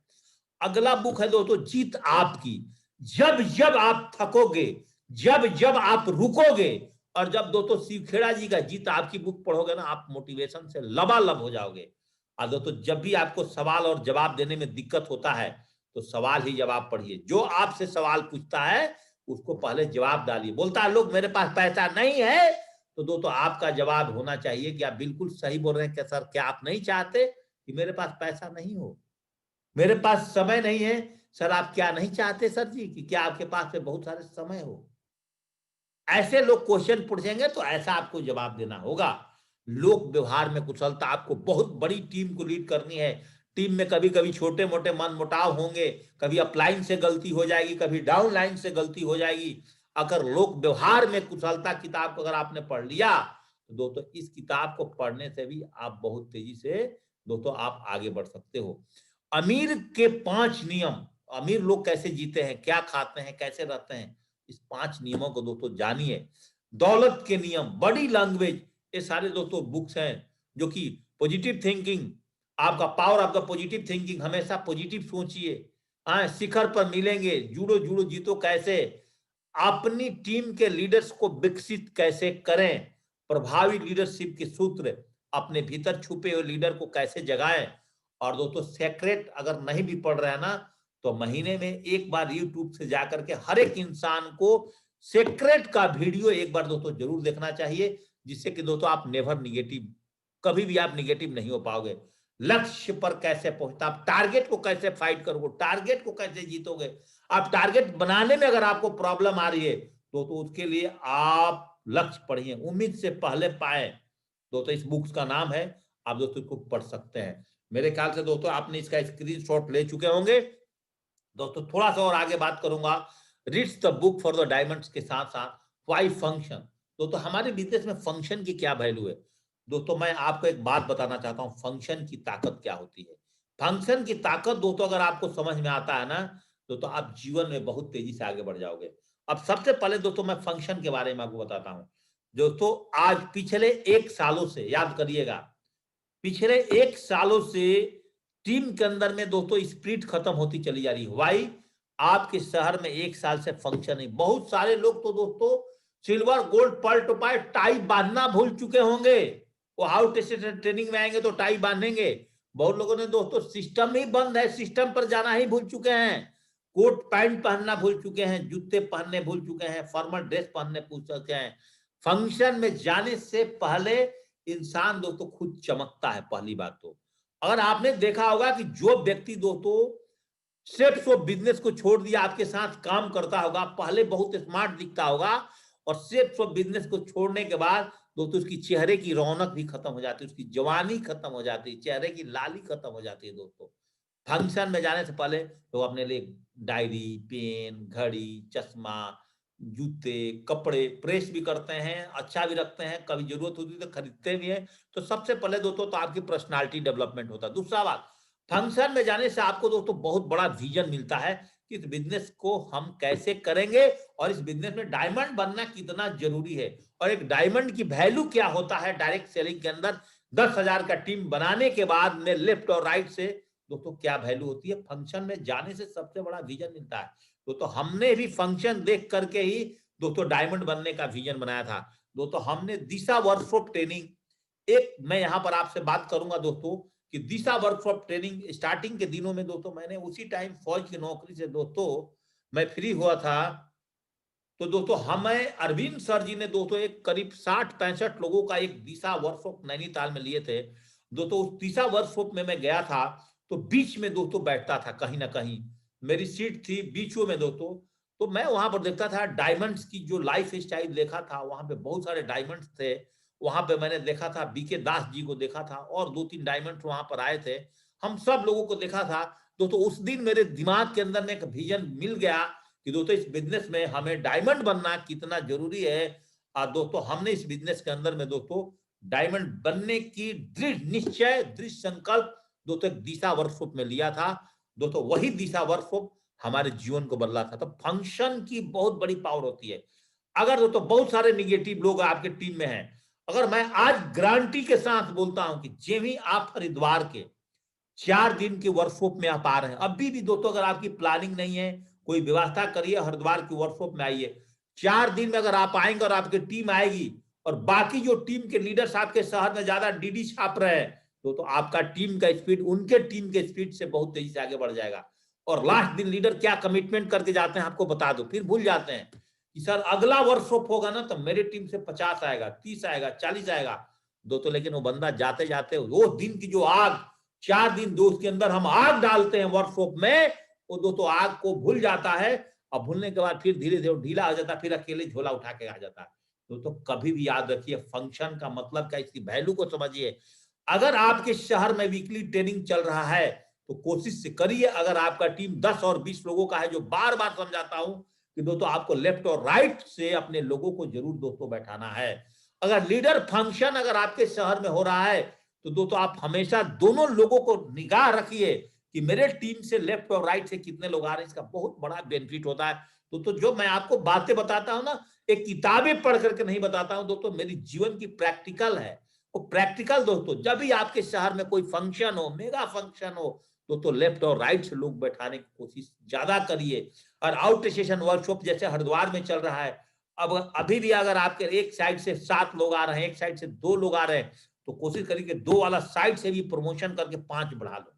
अगला बुक है दोस्तों जीत आपकी। जब जब आप थकोगे, जब जब आप रुकोगे, और जब दोस्तों शिवखेड़ा जी का जीत आपकी बुक पढ़ोगे ना, आप मोटिवेशन से लबालब हो जाओगे। और दोस्तों जब भी आपको सवाल और जवाब देने में दिक्कत होता है तो सवाल ही जवाब पढ़िए। जो आपसे सवाल पूछता है उसको पहले जवाब डालिए। बोलता है लोग मेरे पास पैसा नहीं है, तो दोस्तों आपका जवाब होना चाहिए कि आप बिल्कुल सही बोल रहे हैं क्या सर, क्या आप नहीं चाहते कि मेरे पास पैसा नहीं हो, मेरे पास समय नहीं है सर, आप क्या नहीं चाहते सर जी कि क्या आपके पास में बहुत सारे समय हो। ऐसे लोग क्वेश्चन पूछेंगे तो ऐसा आपको जवाब देना होगा। लोक व्यवहार में कुशलता, आपको बहुत बड़ी टीम को लीड करनी है। टीम में कभी कभी छोटे मोटे मनमुटाव होंगे, कभी अपलाइन से गलती हो जाएगी, कभी डाउन लाइन से गलती हो जाएगी। अगर लोक व्यवहार में कुशलता किताब को अगर आपने पढ़ लिया तो दोस्तों इस किताब को पढ़ने से भी आप बहुत तेजी से दोस्तों आप आगे बढ़ सकते हो। अमीर के 5 नियम, अमीर लोग कैसे जीते हैं, क्या खाते हैं, कैसे रहते हैं, इस 5 नियमों को दोस्तों जानिए। दौलत के नियम, बॉडी लैंग्वेज, ये सारे दोस्तों बुक्स हैं जो कि पॉजिटिव थिंकिंग, आपका power of the positive thinking, हमेशा पॉजिटिव सोचिए। शिखर पर मिलेंगे, जुड़ो जुड़ो जीतो कैसे, अपनी टीम के लीडर्स को विकसित कैसे करें, प्रभावी लीडरशिप के सूत्र, अपने भीतर छुपे हुए लीडर को कैसे जगाएं। और दोस्तों सेक्रेट अगर नहीं भी पढ़ रहे हैं ना, तो महीने में एक बार यूट्यूब से जाकर के हर एक इंसान को सेक्रेट का वीडियो एक बार दोस्तों जरूर देखना चाहिए, जिससे कि दोस्तों आप नेवर निगेटिव, कभी भी आप निगेटिव नहीं हो पाओगे। लक्ष्य पर कैसे पहुंचता, आप टारगेट को कैसे फाइट करोगे, टारगेट को कैसे जीतोगे। आप टारगेट बनाने में अगर आपको प्रॉब्लम आ रही है तो उसके लिए आप लक्ष्य पढ़िए, उम्मीद से पहले पाए। दोस्तों इस बुक्स का नाम है, आप दोस्तों इसको पढ़ सकते हैं। मेरे ख्याल से दोस्तों आपने इसका स्क्रीनशॉट ले चुके होंगे। दोस्तों थोड़ा सा और आगे बात करूंगा, reads the book for the diamonds के साथ साथ व्हाई फंक्शन। दोस्तों हमारे बिजनेस में फंक्शन की क्या वैल्यू है। दोस्तों मैं आपको एक बात बताना चाहता हूं, फंक्शन की ताकत क्या होती है। फंक्शन की ताकत दोस्तों अगर आपको समझ में आता है ना, दोस्तों आप जीवन में बहुत तेजी से आगे बढ़ जाओगे। अब सबसे पहले दोस्तों मैं फंक्शन के बारे में आपको बताता हूं। दोस्तों आज पिछले 1 सालों से याद करिएगा, पिछले 1 सालों से टीम के अंदर में दोस्तों स्पिरिट खत्म होती चली जा रही है। वाई, आपके शहर में 1 साल से फंक्शन नहीं। बहुत सारे लोग तो दोस्तों सिल्वर गोल्ड पर्ल टोपाई टाई बांधना भूल चुके होंगे। वो हाउ ट्रेनिंग में आएंगे तो टाई बांधेंगे। बहुत लोगों ने दोस्तों सिस्टम ही बंद है, सिस्टम पर जाना ही भूल चुके हैं। कोट पैंट पहनना भूल चुके हैं, जूते पहनने भूल चुके हैं, फॉर्मल ड्रेस पहनने भूल चुके हैं। फंक्शन में जाने से पहले इंसान दोस्तों खुद चमकता है। पहली बात तो अगर आपने देखा होगा कि जो व्यक्ति दोस्तों सेट्स ऑफ बिजनेस को छोड़ दिया आपके साथ काम करता होगा, पहले बहुत स्मार्ट दिखता होगा, और सेट्स ऑफ बिजनेस को छोड़ने के बाद दोस्तों उसकी चेहरे की रौनक भी खत्म हो जाती है, उसकी जवानी खत्म हो जाती है, चेहरे की लाली खत्म हो जाती है। दोस्तों फंक्शन में जाने से पहले तो अपने लिए डायरी, पेन, घड़ी, चश्मा, जूते, कपड़े प्रेस भी करते हैं, अच्छा भी रखते हैं, कभी जरूरत होती है तो खरीदते भी हैं। तो सबसे पहले दोस्तों तो आपकी पर्सनालिटी डेवलपमेंट होता है। दूसरा बात, फंक्शन में जाने से आपको दोस्तों बहुत बड़ा विजन मिलता है कि इस बिजनेस को हम कैसे करेंगे और इस बिजनेस में डायमंड बनना कितना जरूरी है, और एक डायमंड की वैल्यू क्या होता है डायरेक्ट सेलिंग के अंदर। 10,000 का टीम बनाने के बाद में लेफ्ट और राइट से दोस्तों क्या वैल्यू होती है। फंक्शन में जाने से सबसे बड़ा विजन मिलता है। दोस्तों हमने भी फंक्शन देख करके ही दोस्तों डायमंड बनने का विजन बनाया था। दोस्तों हमने दिशा वर्कशॉप ट्रेनिंग, एक मैं यहां पर आपसे बात करूंगा दोस्तों कि दिशा वर्कशॉप ट्रेनिंग स्टार्टिंग के दिनों में दोस्तों मैंने उसी टाइम फौज की नौकरी से दोस्तों मैं फ्री हुआ था। तो दोस्तों हमें अरविंद सर जी ने दोस्तों एक करीब 60-65 लोगों का एक दिशा वर्कशॉप नैनीताल में लिए थे। दोस्तों उस दिशा वर्कशॉप में मैं गया था, तो बीच में दोस्तों बैठता था, कहीं ना कहीं मेरी सीट थी बीचों में दोस्तों। तो मैं वहां पर देखता था डायमंड्स की जो लाइफ स्टाइल देखा था, वहां पे बहुत सारे डायमंड्स थे। वहां पे मैंने देखा था बीके दास जी को देखा था, और 2-3 डायमंड्स वहां पर आए थे, हम सब लोगों को देखा था। दोस्तों उस दिन मेरे दिमाग के अंदर में एक विजन मिल गया कि दोस्तों इस बिजनेस में हमें डायमंड बनना कितना जरूरी है। दोस्तों हमने इस बिजनेस के अंदर में दोस्तों डायमंड बनने की दृढ़ निश्चय, दृढ़ संकल्प दोस्तों एक दिशा वर्कशॉप में लिया था। दोस्तों वही दिशा वर्कशॉप हमारे जीवन को बदला था। तो फंक्शन की बहुत बड़ी पावर होती है। अगर दोस्तों बहुत सारे निगेटिव लोग आपके टीम में हैं, अगर मैं आज गारंटी के साथ बोलता हूं कि जे भी आप हरिद्वार के 4 दिन की वर्कशॉप में आप आ रहे हैं, अभी भी दोस्तों अगर आपकी प्लानिंग नहीं है, कोई व्यवस्था करिए, हरिद्वार की वर्कशॉप में आइए। 4 दिन में अगर आप आएंगे और आपकी टीम आएगी और बाकी जो टीम के लीडर्स आपके शहर में ज्यादा डीडी छाप रहे हैं, तो आपका टीम का स्पीड उनके टीम के स्पीड से बहुत तेजी से आगे बढ़ जाएगा। और लास्ट दिन लीडर क्या कमिटमेंट करके जाते हैं आपको बता दो, फिर भूल जाते हैं कि सर अगला वर्कशॉप होगा ना तो मेरी टीम से 50 आएगा, 30 आएगा, 40 आएगा दोस्तों। लेकिन वो बंदा जाते जाते वो दिन की जो आग 4 दिन दोस्त के अंदर हम आग डालते हैं वर्कशॉप में, वो दोस्तों आग को भूल जाता है। और भूलने के बाद फिर धीरे धीरे ढीला हो जाता है, फिर अकेले झोला उठा के आ जाता है। दोस्तों कभी भी याद रखिए फंक्शन का मतलब क्या, इसकी वैल्यू को समझिए। अगर आपके शहर में वीकली ट्रेनिंग चल रहा है तो कोशिश से करिए, अगर आपका टीम 10 और 20 लोगों का है, जो बार बार समझाता हूं कि दोस्तों आपको लेफ्ट और राइट से अपने लोगों को जरूर दोस्तों बैठाना है। अगर लीडर फंक्शन अगर आपके शहर में हो रहा है तो दोस्तों आप हमेशा दोनों लोगों को निगाह रखिए कि मेरे टीम से लेफ्ट और राइट से कितने लोग आ रहे हैं। इसका बहुत बड़ा बेनिफिट होता है। तो जो मैं आपको बातें बताता हूं ना, एक किताबें पढ़ करके नहीं बताता हूं दोस्तों, मेरी जीवन की प्रैक्टिकल है। वो प्रैक्टिकल दोस्तों, जब भी आपके शहर में कोई फंक्शन हो, मेगा फंक्शन हो, तो लेफ्ट और राइट से लोग बैठाने की कोशिश ज्यादा करिए। और आउट स्टेशन वर्कशॉप जैसे हरिद्वार में चल रहा है, अब अभी भी अगर आपके एक साइड से 7 लोग आ रहे हैं, एक साइड से 2 लोग आ रहे हैं, तो कोशिश करिए कि 2 वाला साइड से भी प्रमोशन करके 5 बढ़ा लो।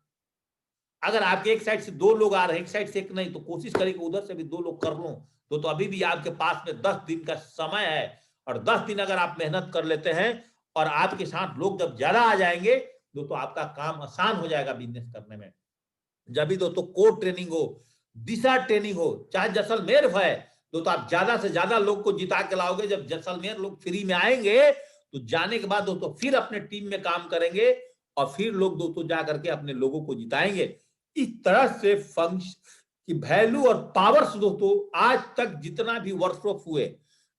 अगर आपके एक साइड से 2 लोग आ रहे हैं, एक साइड से एक नहीं, तो कोशिश करिए कि उधर से भी 2 लोग कर लो। तो अभी भी आपके पास में 10 दिन का समय है, और 10 दिन अगर आप मेहनत कर लेते हैं और आपके साथ लोग जब ज्यादा आ जाएंगे तो आपका काम आसान हो जाएगा बिजनेस करने में। जब भी दोस्तों कोर ट्रेनिंग हो, दिशा ट्रेनिंग हो, चाहे जैसलमेर है, तो आप ज्यादा से ज्यादा लोग को जिता के लाओगे। जब जैसलमेर लोग फ्री में आएंगे तो जाने के बाद दोस्तों फिर अपने टीम में काम करेंगे और फिर लोग दोस्तों जा करके अपने लोगों को जिताएंगे। इस तरह से फंक्शन की वैल्यू और पावर्स दोस्तों, आज तक जितना भी वर्कशॉप हुए,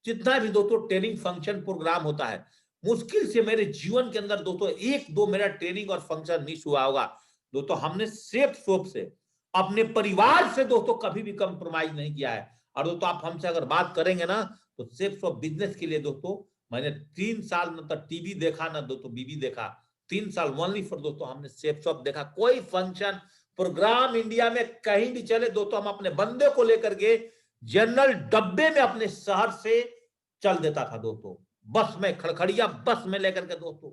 जितना भी दोस्तों ट्रेनिंग फंक्शन प्रोग्राम होता है, मुश्किल से मेरे जीवन के अंदर दोस्तों 1-2 मेरा ट्रेनिंग और फंक्शन मिस हुआ होगा। दोस्तों हमने सेफ शॉप से, अपने परिवार से दोस्तों कभी भी कंप्रोमाइज नहीं किया है। और दोस्तों आप हमसे अगर बात करेंगे ना, तो सेफ शॉप बिजनेस के लिए दोस्तों मैंने 3 साल न तो टीवी देखा, ना दोस्तों बीवी देखा। 3 साल ओनली फॉर दोस्तों हमने सेफ शॉप देखा। कोई फंक्शन प्रोग्राम इंडिया में कहीं भी चले दोस्तों, हम अपने बंदे को लेकर के जनरल डब्बे में अपने शहर से चल देता था दोस्तों, बस में, खड़खड़िया बस में लेकर के दोस्तों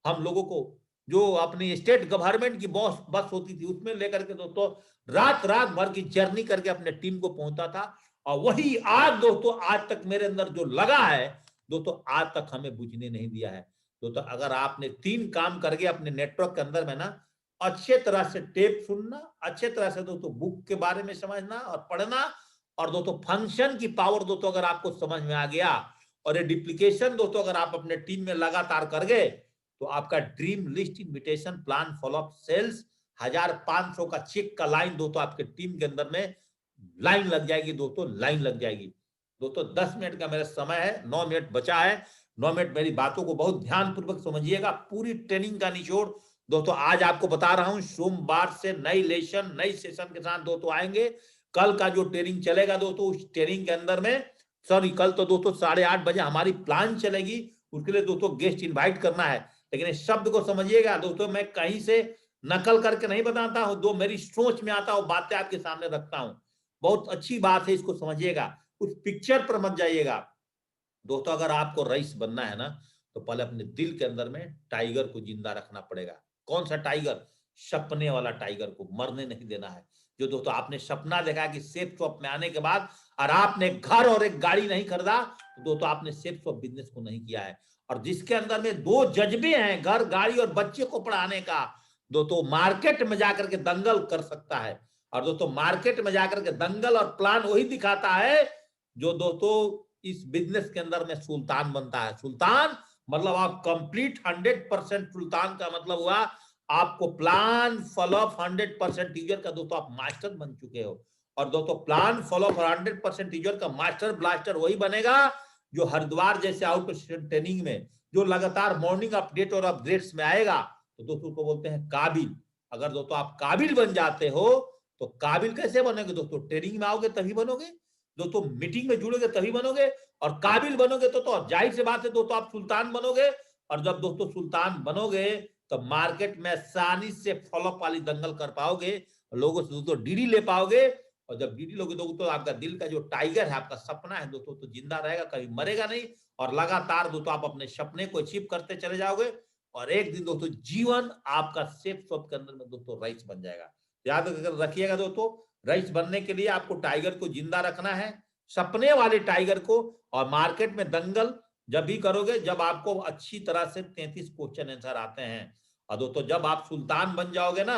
हम लोगों को, जो अपनी स्टेट गवर्नमेंट की बस होती थी उसमें लेकर के दोस्तों रात रात भर की जर्नी करके अपने टीम को पहुंचता था। और वही आज दोस्तों आज तक मेरे अंदर जो लगा है दोस्तों, आज तक हमें बुझने नहीं दिया है। दोस्तों अगर आपने 3 काम करके अपने नेटवर्क के अंदर में ना, अच्छे तरह से टेप सुनना, अच्छे तरह से दोस्तों बुक के बारे में समझना और पढ़ना, और दोस्तों फंक्शन की पावर दोस्तों अगर आपको समझ में आ गया, और ये डिप्लीकेशन दोस्तों अगर आप अपने टीम में लगातार कर गए, तो आपका dream list invitation plan follow up sales 1500 का चेक का लाइन दोस्तों आपके टीम के अंदर में लाइन लग जाएगी दोस्तों, लाइन लग जाएगी। दोस्तों 10 मिनट का मेरा समय है, 9 मिनट बचा है। 9 मिनट मेरी बातों को बहुत ध्यानपूर्वक समझिएगा। पूरी ट्रेनिंग का निचोड़ दोस्तों आज आपको बता रहा हूं। सोमवार से नई लेसन, नई सेशन के साथ दोस्तों आएंगे। कल का जो ट्रेनिंग चलेगा दोस्तों, उस ट्रेनिंग के अंदर में, सॉरी कल तो दोस्तों 8:30 बजे हमारी प्लान चलेगी, उसके लिए दोस्तों गेस्ट इनवाइट करना है। लेकिन इस शब्द को समझिएगा दोस्तों, मैं कहीं से नकल करके नहीं बताता हूं, जो मेरी सोच में आता है वो बातें आपके सामने रखता हूं। बहुत अच्छी बात है, इसको समझिएगा, उस पिक्चर पर मत जाइएगा। दोस्तों अगर आपको रईस बनना है ना, तो पहले अपने दिल के अंदर में टाइगर को जिंदा रखना पड़ेगा। कौन सा टाइगर? सपने वाला टाइगर को मरने नहीं देना है। जो दोस्तों आपने सपना देखा कि सेफ शॉप में आने के बाद और आपने घर और एक गाड़ी नहीं खरीदा, तो दोस्तों आपने सेफ शॉप बिजनेस को नहीं किया है। और जिसके अंदर में 2 जज्बे हैं, घर, गाड़ी और बच्चे को पढ़ाने का, दोस्तों मार्केट में जाकर के दंगल कर सकता है। और दोस्तों मार्केट में जाकर के दंगल और प्लान वही दिखाता है जो दोस्तों इस बिजनेस के अंदर में सुल्तान बनता है। सुल्तान मतलब आप कंप्लीट 100% सुल्तान का मतलब हुआ आपको प्लान फॉलोअप 100% टीचर का दोस्तों आप मास्टर बन चुके हो। और दोस्तों प्लान फॉलो फॉर 100% टीचर का मास्टर ब्लास्टर वही बनेगा जो हरिद्वार जैसे आउट ट्रेनिंग में जो लगातार मॉर्निंग अपडेट और अपडेट्स में आएगा। तो दोस्तों को बोलते हैं काबिल। अगर दोस्तों आप काबिल बन जाते हो तो काबिल कैसे बनोगे दोस्तों? ट्रेनिंग में आओगे तभी बनोगे, दोस्तों मीटिंग में जुड़ोगे तभी बनोगे, और काबिल बनोगे तो जाहिर सी बात है दोस्तों आप सुल्तान बनोगे। और जब दोस्तों सुल्तान बनोगे तो मार्केट में आसानी से फॉलोअप वाली दंगल कर पाओगे, लोगों से दोस्तों डीडी ले पाओगे। और जब डीडी लोगे दोस्तों आपका दिल का जो टाइगर है, आपका सपना है दोस्तों, तो जिंदा रहेगा, कभी मरेगा नहीं। और लगातार दोस्तों आप अपने सपने को अचीव करते चले जाओगे, और एक दिन दोस्तों जीवन आपका सेफ शॉप के अंदर में दोस्तों रईस बन जाएगा। याद रखिएगा दोस्तों, रईस बनने के लिए आपको टाइगर को जिंदा रखना है, सपने वाले टाइगर को। और मार्केट में दंगल जब भी करोगे जब आपको अच्छी तरह से 33 क्वेश्चन आंसर आते हैं। और दोस्तों जब आप सुल्तान बन जाओगे ना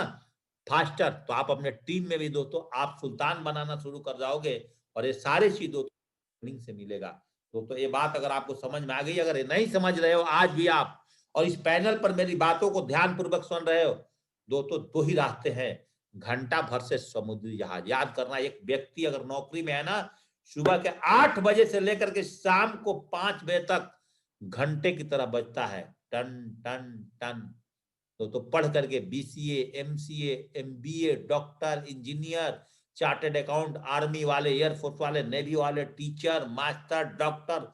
फास्टर, तो आप अपने टीम में भी दोस्तों आप सुल्तान बनाना शुरू कर जाओगे, और ये सारे चीज दोस्तों से मिलेगा। दोस्तों ये बात अगर आपको समझ में आ गई, अगर ये नहीं समझ रहे हो आज भी आप, और इस पैनल पर मेरी बातों को ध्यान पूर्वक सुन रहे हो, दोस्तों दो ही रास्ते हैं, घंटा भर से समुद्री जहाज। याद करना, एक व्यक्ति अगर नौकरी में है ना, सुबह के 8 बजे से लेकर के शाम को 5 बजे तक घंटे की तरह बजता है, टन टन टन। तो पढ़ करके BCA, MCA, MBA, doctor, engineer, chartered account, army वाले, एयरफोर्स वाले, नेवी वाले, टीचर, मास्टर, डॉक्टर,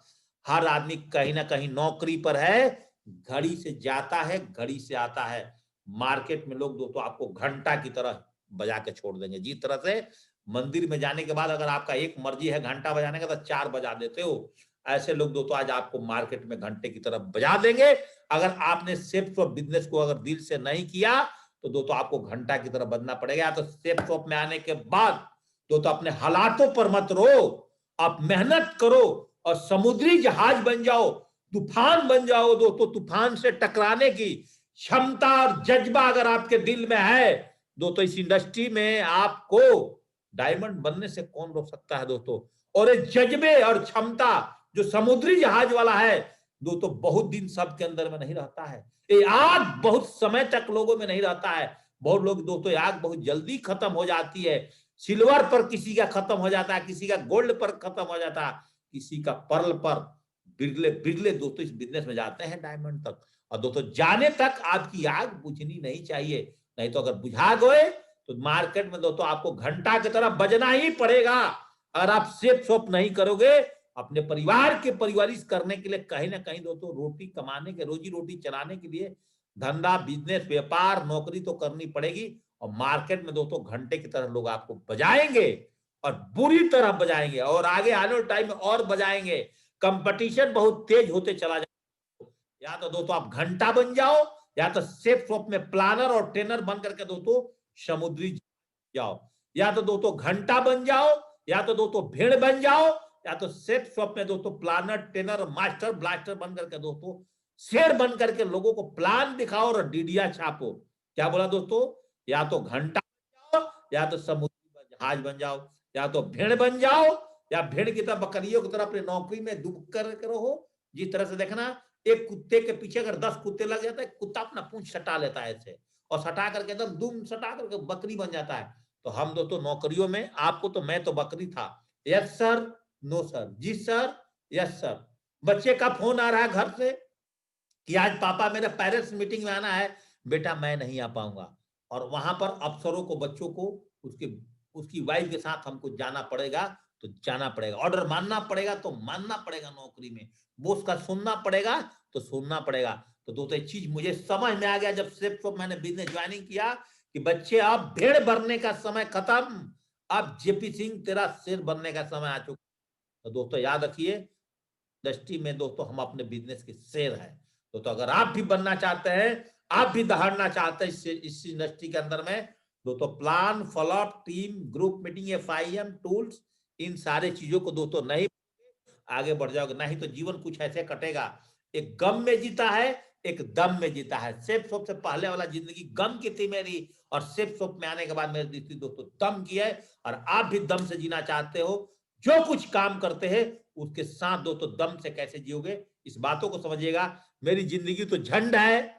हर आदमी कहीं ना कहीं नौकरी पर है। घड़ी से जाता है, घड़ी से आता है। मार्केट में लोग दोस्तों आपको घंटा की तरह बजा के छोड़ देंगे। जिस तरह से मंदिर में जाने के बाद अगर आपका एक मर्जी है घंटा बजाने का तो 4 बजा देते हो, ऐसे लोग दोस्तों आज आपको मार्केट में घंटे की तरह बजा देंगे। अगर आपने सेफ शॉप बिजनेस को अगर दिल से नहीं किया तो दोस्तों आपको घंटा की तरह बनना पड़ेगा। तो सेफ शॉप में आने के बाद दोस्तों अपने हालातों पर मत रो, आप मेहनत करो और समुद्री जहाज बन जाओ, तूफान बन जाओ दोस्तों। तूफान से टकराने की क्षमता और जज्बा अगर आपके दिल में है दोस्तों, इस इंडस्ट्री में आपको डायमंड बनने से कौन रोक सकता है दोस्तों। और ये जज्बे और क्षमता जो समुद्री जहाज वाला है दोस्तों, बहुत दिन सबके अंदर में नहीं रहता है। ये आग बहुत समय तक लोगों में नहीं रहता है। बहुत लोग दोस्तों आग बहुत जल्दी खत्म हो जाती है। सिल्वर पर किसी का खत्म हो जाता है, किसी का गोल्ड पर खत्म हो जाता है, किसी का पर्ल पर। बिरले बिरले दोस्तों इस बिजनेस में जाते हैं डायमंड तक। और दोस्तों जाने तक आपकी आग बुझनी नहीं चाहिए, नहीं तो अगर बुझा गए तो मार्केट में दोस्तों आपको घंटा की तरह बजना ही पड़ेगा। अगर आप सेफ शॉप नहीं करोगे, अपने परिवार के परिवारिश करने के लिए, कहीं ना कहीं दोस्तों रोटी कमाने के, रोजी रोटी चलाने के लिए धंधा, बिजनेस, व्यापार, नौकरी तो करनी पड़ेगी। और मार्केट में दोस्तों घंटे की तरह लोग आपको बजाएंगे, और बुरी तरह बजाएंगे, और आगे आने वाले टाइम में और बजाएंगे। कंपटीशन बहुत तेज होते चला जाएगा। या तो दोस्तों आप घंटा बन जाओ, या तो सेफ शॉप में प्लानर और ट्रेनर बन करके दोस्तों समुद्री जाओ। या तो दोस्तों घंटा बन जाओ, या तो दोस्तों भेड़ बन जाओ, या तो सेफ शॉप में दोस्तों प्लानर, ट्रेनर, मास्टर ब्लास्टर बन करके दोस्तों शेर बन करके लोगों को प्लान दिखाओ और डीडिया छापो। क्या बोला दोस्तों? या तो घंटा बन जाओ, या तो समुद्री जहाज बन जाओ, या तो भेड़ बन जाओ, या भेड़ की तरह, बकरियों की तरह अपनी नौकरी में डूब कर रहो। जिस तरह से देखना, एक कुत्ते के पीछे अगर 10 कुत्ते लग जाते हैं, कुत्ता अपना पूंछ सटा लेता है ऐसे, और सटा करके एकदम दुम सटा करके बकरी बन जाता है। तो हम दोस्तों नौकरियों में, आपको तो मैं तो बकरी था, यस सर, नो सर, जी सर, यस सर। बच्चे का फोन आ रहा है घर से कि आज पापा मेरे पेरेंट्स मीटिंग में आना है, बेटा मैं नहीं आ पाऊंगा। और वहां पर अफसरों को, बच्चों को, उसके उसकी वाइफ के साथ हमको जाना पड़ेगा, तो जाना पड़ेगा। ऑर्डर मानना पड़ेगा तो मानना पड़ेगा। नौकरी में बॉस का सुनना पड़ेगा तो सुनना पड़ेगा। तो दोस्तों एक चीज मुझे समझ में आ गया जब से मैंने बिजनेस ज्वाइनिंग किया कि बच्चे अब भेड़ बनने का समय खत्म, अब जेपी सिंह तेरा शेर बनने का समय आ चुका। तो दोस्तों याद रखिए, इंडस्ट्री में दोस्तों हम अपने बिजनेस के शेर हैं। तो अगर आप भी बनना चाहते हैं, आप भी दहाड़ना चाहते हैं इस इंडस्ट्री के अंदर में, दोस्तों plan, follow up, team, group meeting, FIM tools, इन सारे चीजों को दोस्तों नहीं आगे बढ़ जाओगे, नहीं तो जीवन कुछ ऐसे कटेगा। एक गम में जीता है, एक दम में जीता है। सेफ शॉप से पहले वाला जिंदगी गम की थी मेरी, और सेफ शॉप में आने के बाद मेरी दोस्तों दम की है। और आप भी दम से जीना चाहते हो, जो कुछ काम करते हैं उसके साथ दोस्तों दम से कैसे जियोगे, इस बातों को समझिएगा। मेरी जिंदगी तो झंड है,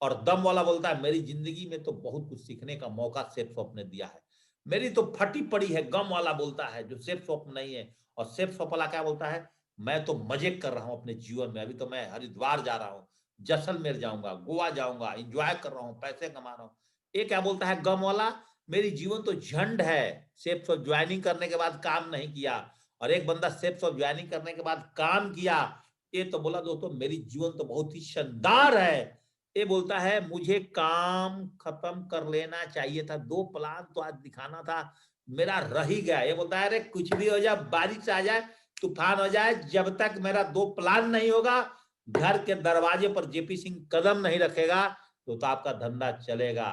और दम वाला बोलता है मेरी जिंदगी में तो बहुत कुछ सीखने का मौका सेफ शॉप ने दिया है। मेरी तो फटी पड़ी है, गम वाला बोलता है, जो सेफ शॉप नहीं है। और सेफ शॉप वाला क्या बोलता है, मैं तो मजे कर रहा हूं अपने जीवन में, अभी तो मैं हरिद्वार जा रहा हूं, जैसलमेर जाऊंगा, गोवा जाऊंगा, एंजॉय कर रहा हूं, पैसे कमा रहा हूं। ये क्या बोलता है गम वाला, मेरी जीवन तो झंड है, सेफ शॉप ज्वाइनिंग करने के बाद काम नहीं किया। और एक बंदा सेफ शॉप ज्वाइनिंग करने के बाद काम किया, ये तो बोला दोस्तों मेरी जीवन तो बहुत ही शानदार है। ये बोलता है मुझे काम खत्म कर लेना चाहिए था, 2 प्लान तो आज दिखाना था, मेरा रह ही गया। ये बोलता है अरे कुछ भी हो जाए, बारिश आ जाए, तूफान हो जाए, जब तक मेरा 2 प्लान नहीं होगा, घर के दरवाजे पर जेपी सिंह कदम नहीं रखेगा, तो आपका धंधा चलेगा।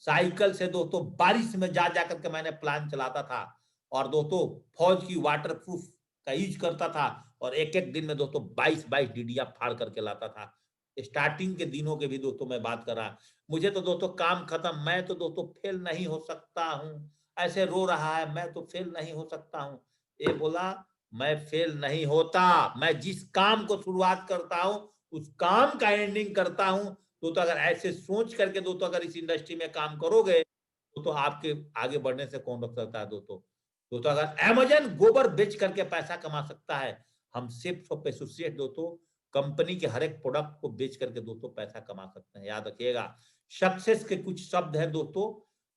साइकिल से दोस्तों बारिश में जा जाकर के मैंने प्लान चलाता था, और दोस्तों फौज की वाटर प्रूफ का यूज करता था, और एक एक दिन में दोस्तों 22-22 डीडिया फाड़ करके लाता था। स्टार्टिंग के दिनों के भी दोस्तों मैं बात कर रहा, मुझे तो दोस्तों काम खत्म, मैं तो दोस्तों फेल नहीं हो सकता हूँ, ऐसे रो रहा है, मैं तो फेल नहीं हो सकता हूँ। ये बोला मैं फेल नहीं होता, मैं जिस काम को शुरुआत करता हूँ उस काम का एंडिंग करता हूँ। तो अगर ऐसे सोच करके दोस्तों अगर इस इंडस्ट्री में काम करोगे तो आपके आगे बढ़ने से कौन रोक सकता है दोस्तों। दोस्तों अगर अमेज़न गोबर बेच करके पैसा कमा सकता है, हम सिर्फ एसोसिएट दोस्तों कंपनी के हर एक प्रोडक्ट को बेच करके दोस्तों पैसा कमा सकते हैं। याद रखिएगा, सक्सेस के कुछ शब्द हैं दोस्तों,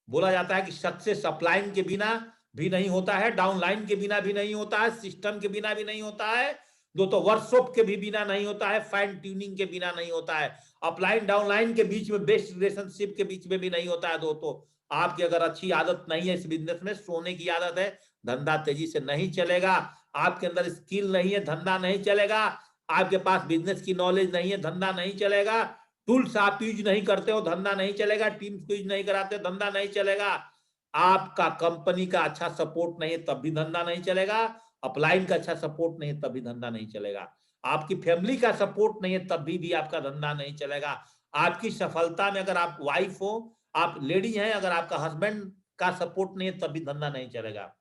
बोला जाता है कि सक्सेस अपलाइन के बिना भी नहीं होता है, डाउनलाइन के बिना भी नहीं होता है, सिस्टम के बिना भी नहीं होता है दोस्तों, वर्कशॉप के भी बिना नहीं होता है, फाइन ट्यूनिंग के बिना नहीं होता है, अपलाइन डाउनलाइन के बीच में, बेस्ट रिलेशनशिप के बीच में भी नहीं होता है दोस्तों। आपकी अगर अच्छी आदत नहीं है इस बिजनेस में, सोने की आदत है, धंधा तेजी से नहीं चलेगा। आपके अंदर स्किल नहीं है, धंधा नहीं चलेगा। आपके पास बिजनेस की नॉलेज नहीं है, धंधा नहीं चलेगा। टूल्स आप यूज नहीं करते हो, धंधा नहीं चलेगा। टीम्स को यूज नहीं कराते, धंधा नहीं चलेगा। आपका कंपनी का अच्छा सपोर्ट नहीं है, तब भी धंधा नहीं चलेगा। अपलाइन का अच्छा सपोर्ट नहीं है, तब भी धंधा नहीं चलेगा। आपकी फैमिली का सपोर्ट नहीं है, तब भी आपका धंधा नहीं चलेगा। आपकी सफलता में अगर आप वाइफ हो, आप लेडी हैं, अगर आपका हस्बैंड का सपोर्ट नहीं है, तब भी धंधा नहीं चलेगा।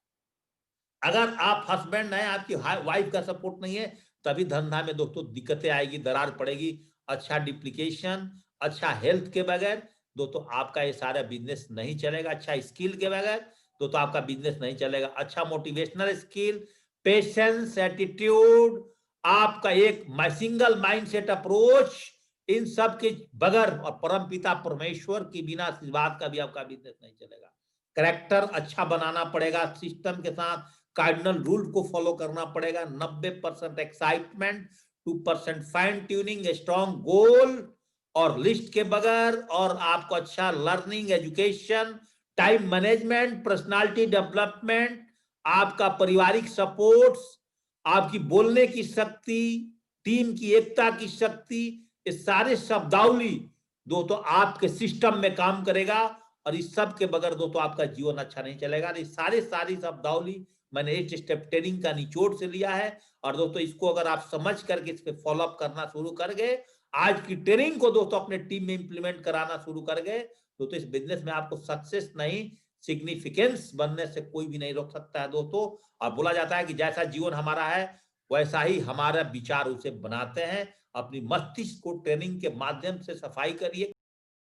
अगर आप हस्बैंड हैं, आपकी वाइफ का सपोर्ट नहीं है, तभी धंधा में दोस्तों दिक्कतें आएगी, दरार पड़ेगी। अच्छा डिप्लीकेशन, अच्छा हेल्थ के बगैर दोस्तों आपका ये सारा बिजनेस नहीं चलेगा। अच्छा स्किल के बगैर दोस्तों आपका बिजनेस नहीं चलेगा। अच्छा मोटिवेशनल स्किल, पेशेंस, एटीट्यूड, आपका एक सिंगल माइंडसेट अप्रोच, इन सब के बगैर और परमपिता परमेश्वर की बिना आशीर्वाद का भी आपका बिजनेस नहीं चलेगा। करेक्टर अच्छा बनाना पड़ेगा, सिस्टम के साथ कार्डिनल रूल को फॉलो करना पड़ेगा। 90% एक्साइटमेंट, 2% फाइन ट्यूनिंग, स्ट्रॉन्ग गोल और लिस्ट के बगैर, और आपको अच्छा learning, education, time management, personality development, आपका पारिवारिक सपोर्ट, आपकी बोलने की शक्ति, टीम की एकता की शक्ति, ये सारे शब्दावली दोस्तों आपके सिस्टम में काम करेगा। और इस सब के बगैर दोस्तों आपका जीवन अच्छा नहीं चलेगा। ये सारी शब्दावली मैंने 8 स्टेप ट्रेनिंग का निचोड़ से लिया है। और दोस्तों इसको अगर आप समझ करके इस पे फॉलो अप करना शुरू कर गए, आज की ट्रेनिंग को दोस्तों अपने टीम में इंप्लीमेंट कराना शुरू कर गए, तो इस बिजनेस में आपको सक्सेस नहीं, सिग्निफिकेंस बनने से कोई भी नहीं रोक सकता है दोस्तों। और बोला जाता है कि जैसा जीवन हमारा है वैसा ही हमारा विचार उसे बनाते हैं। अपनी मस्तिष्क को ट्रेनिंग के माध्यम से सफाई करिए।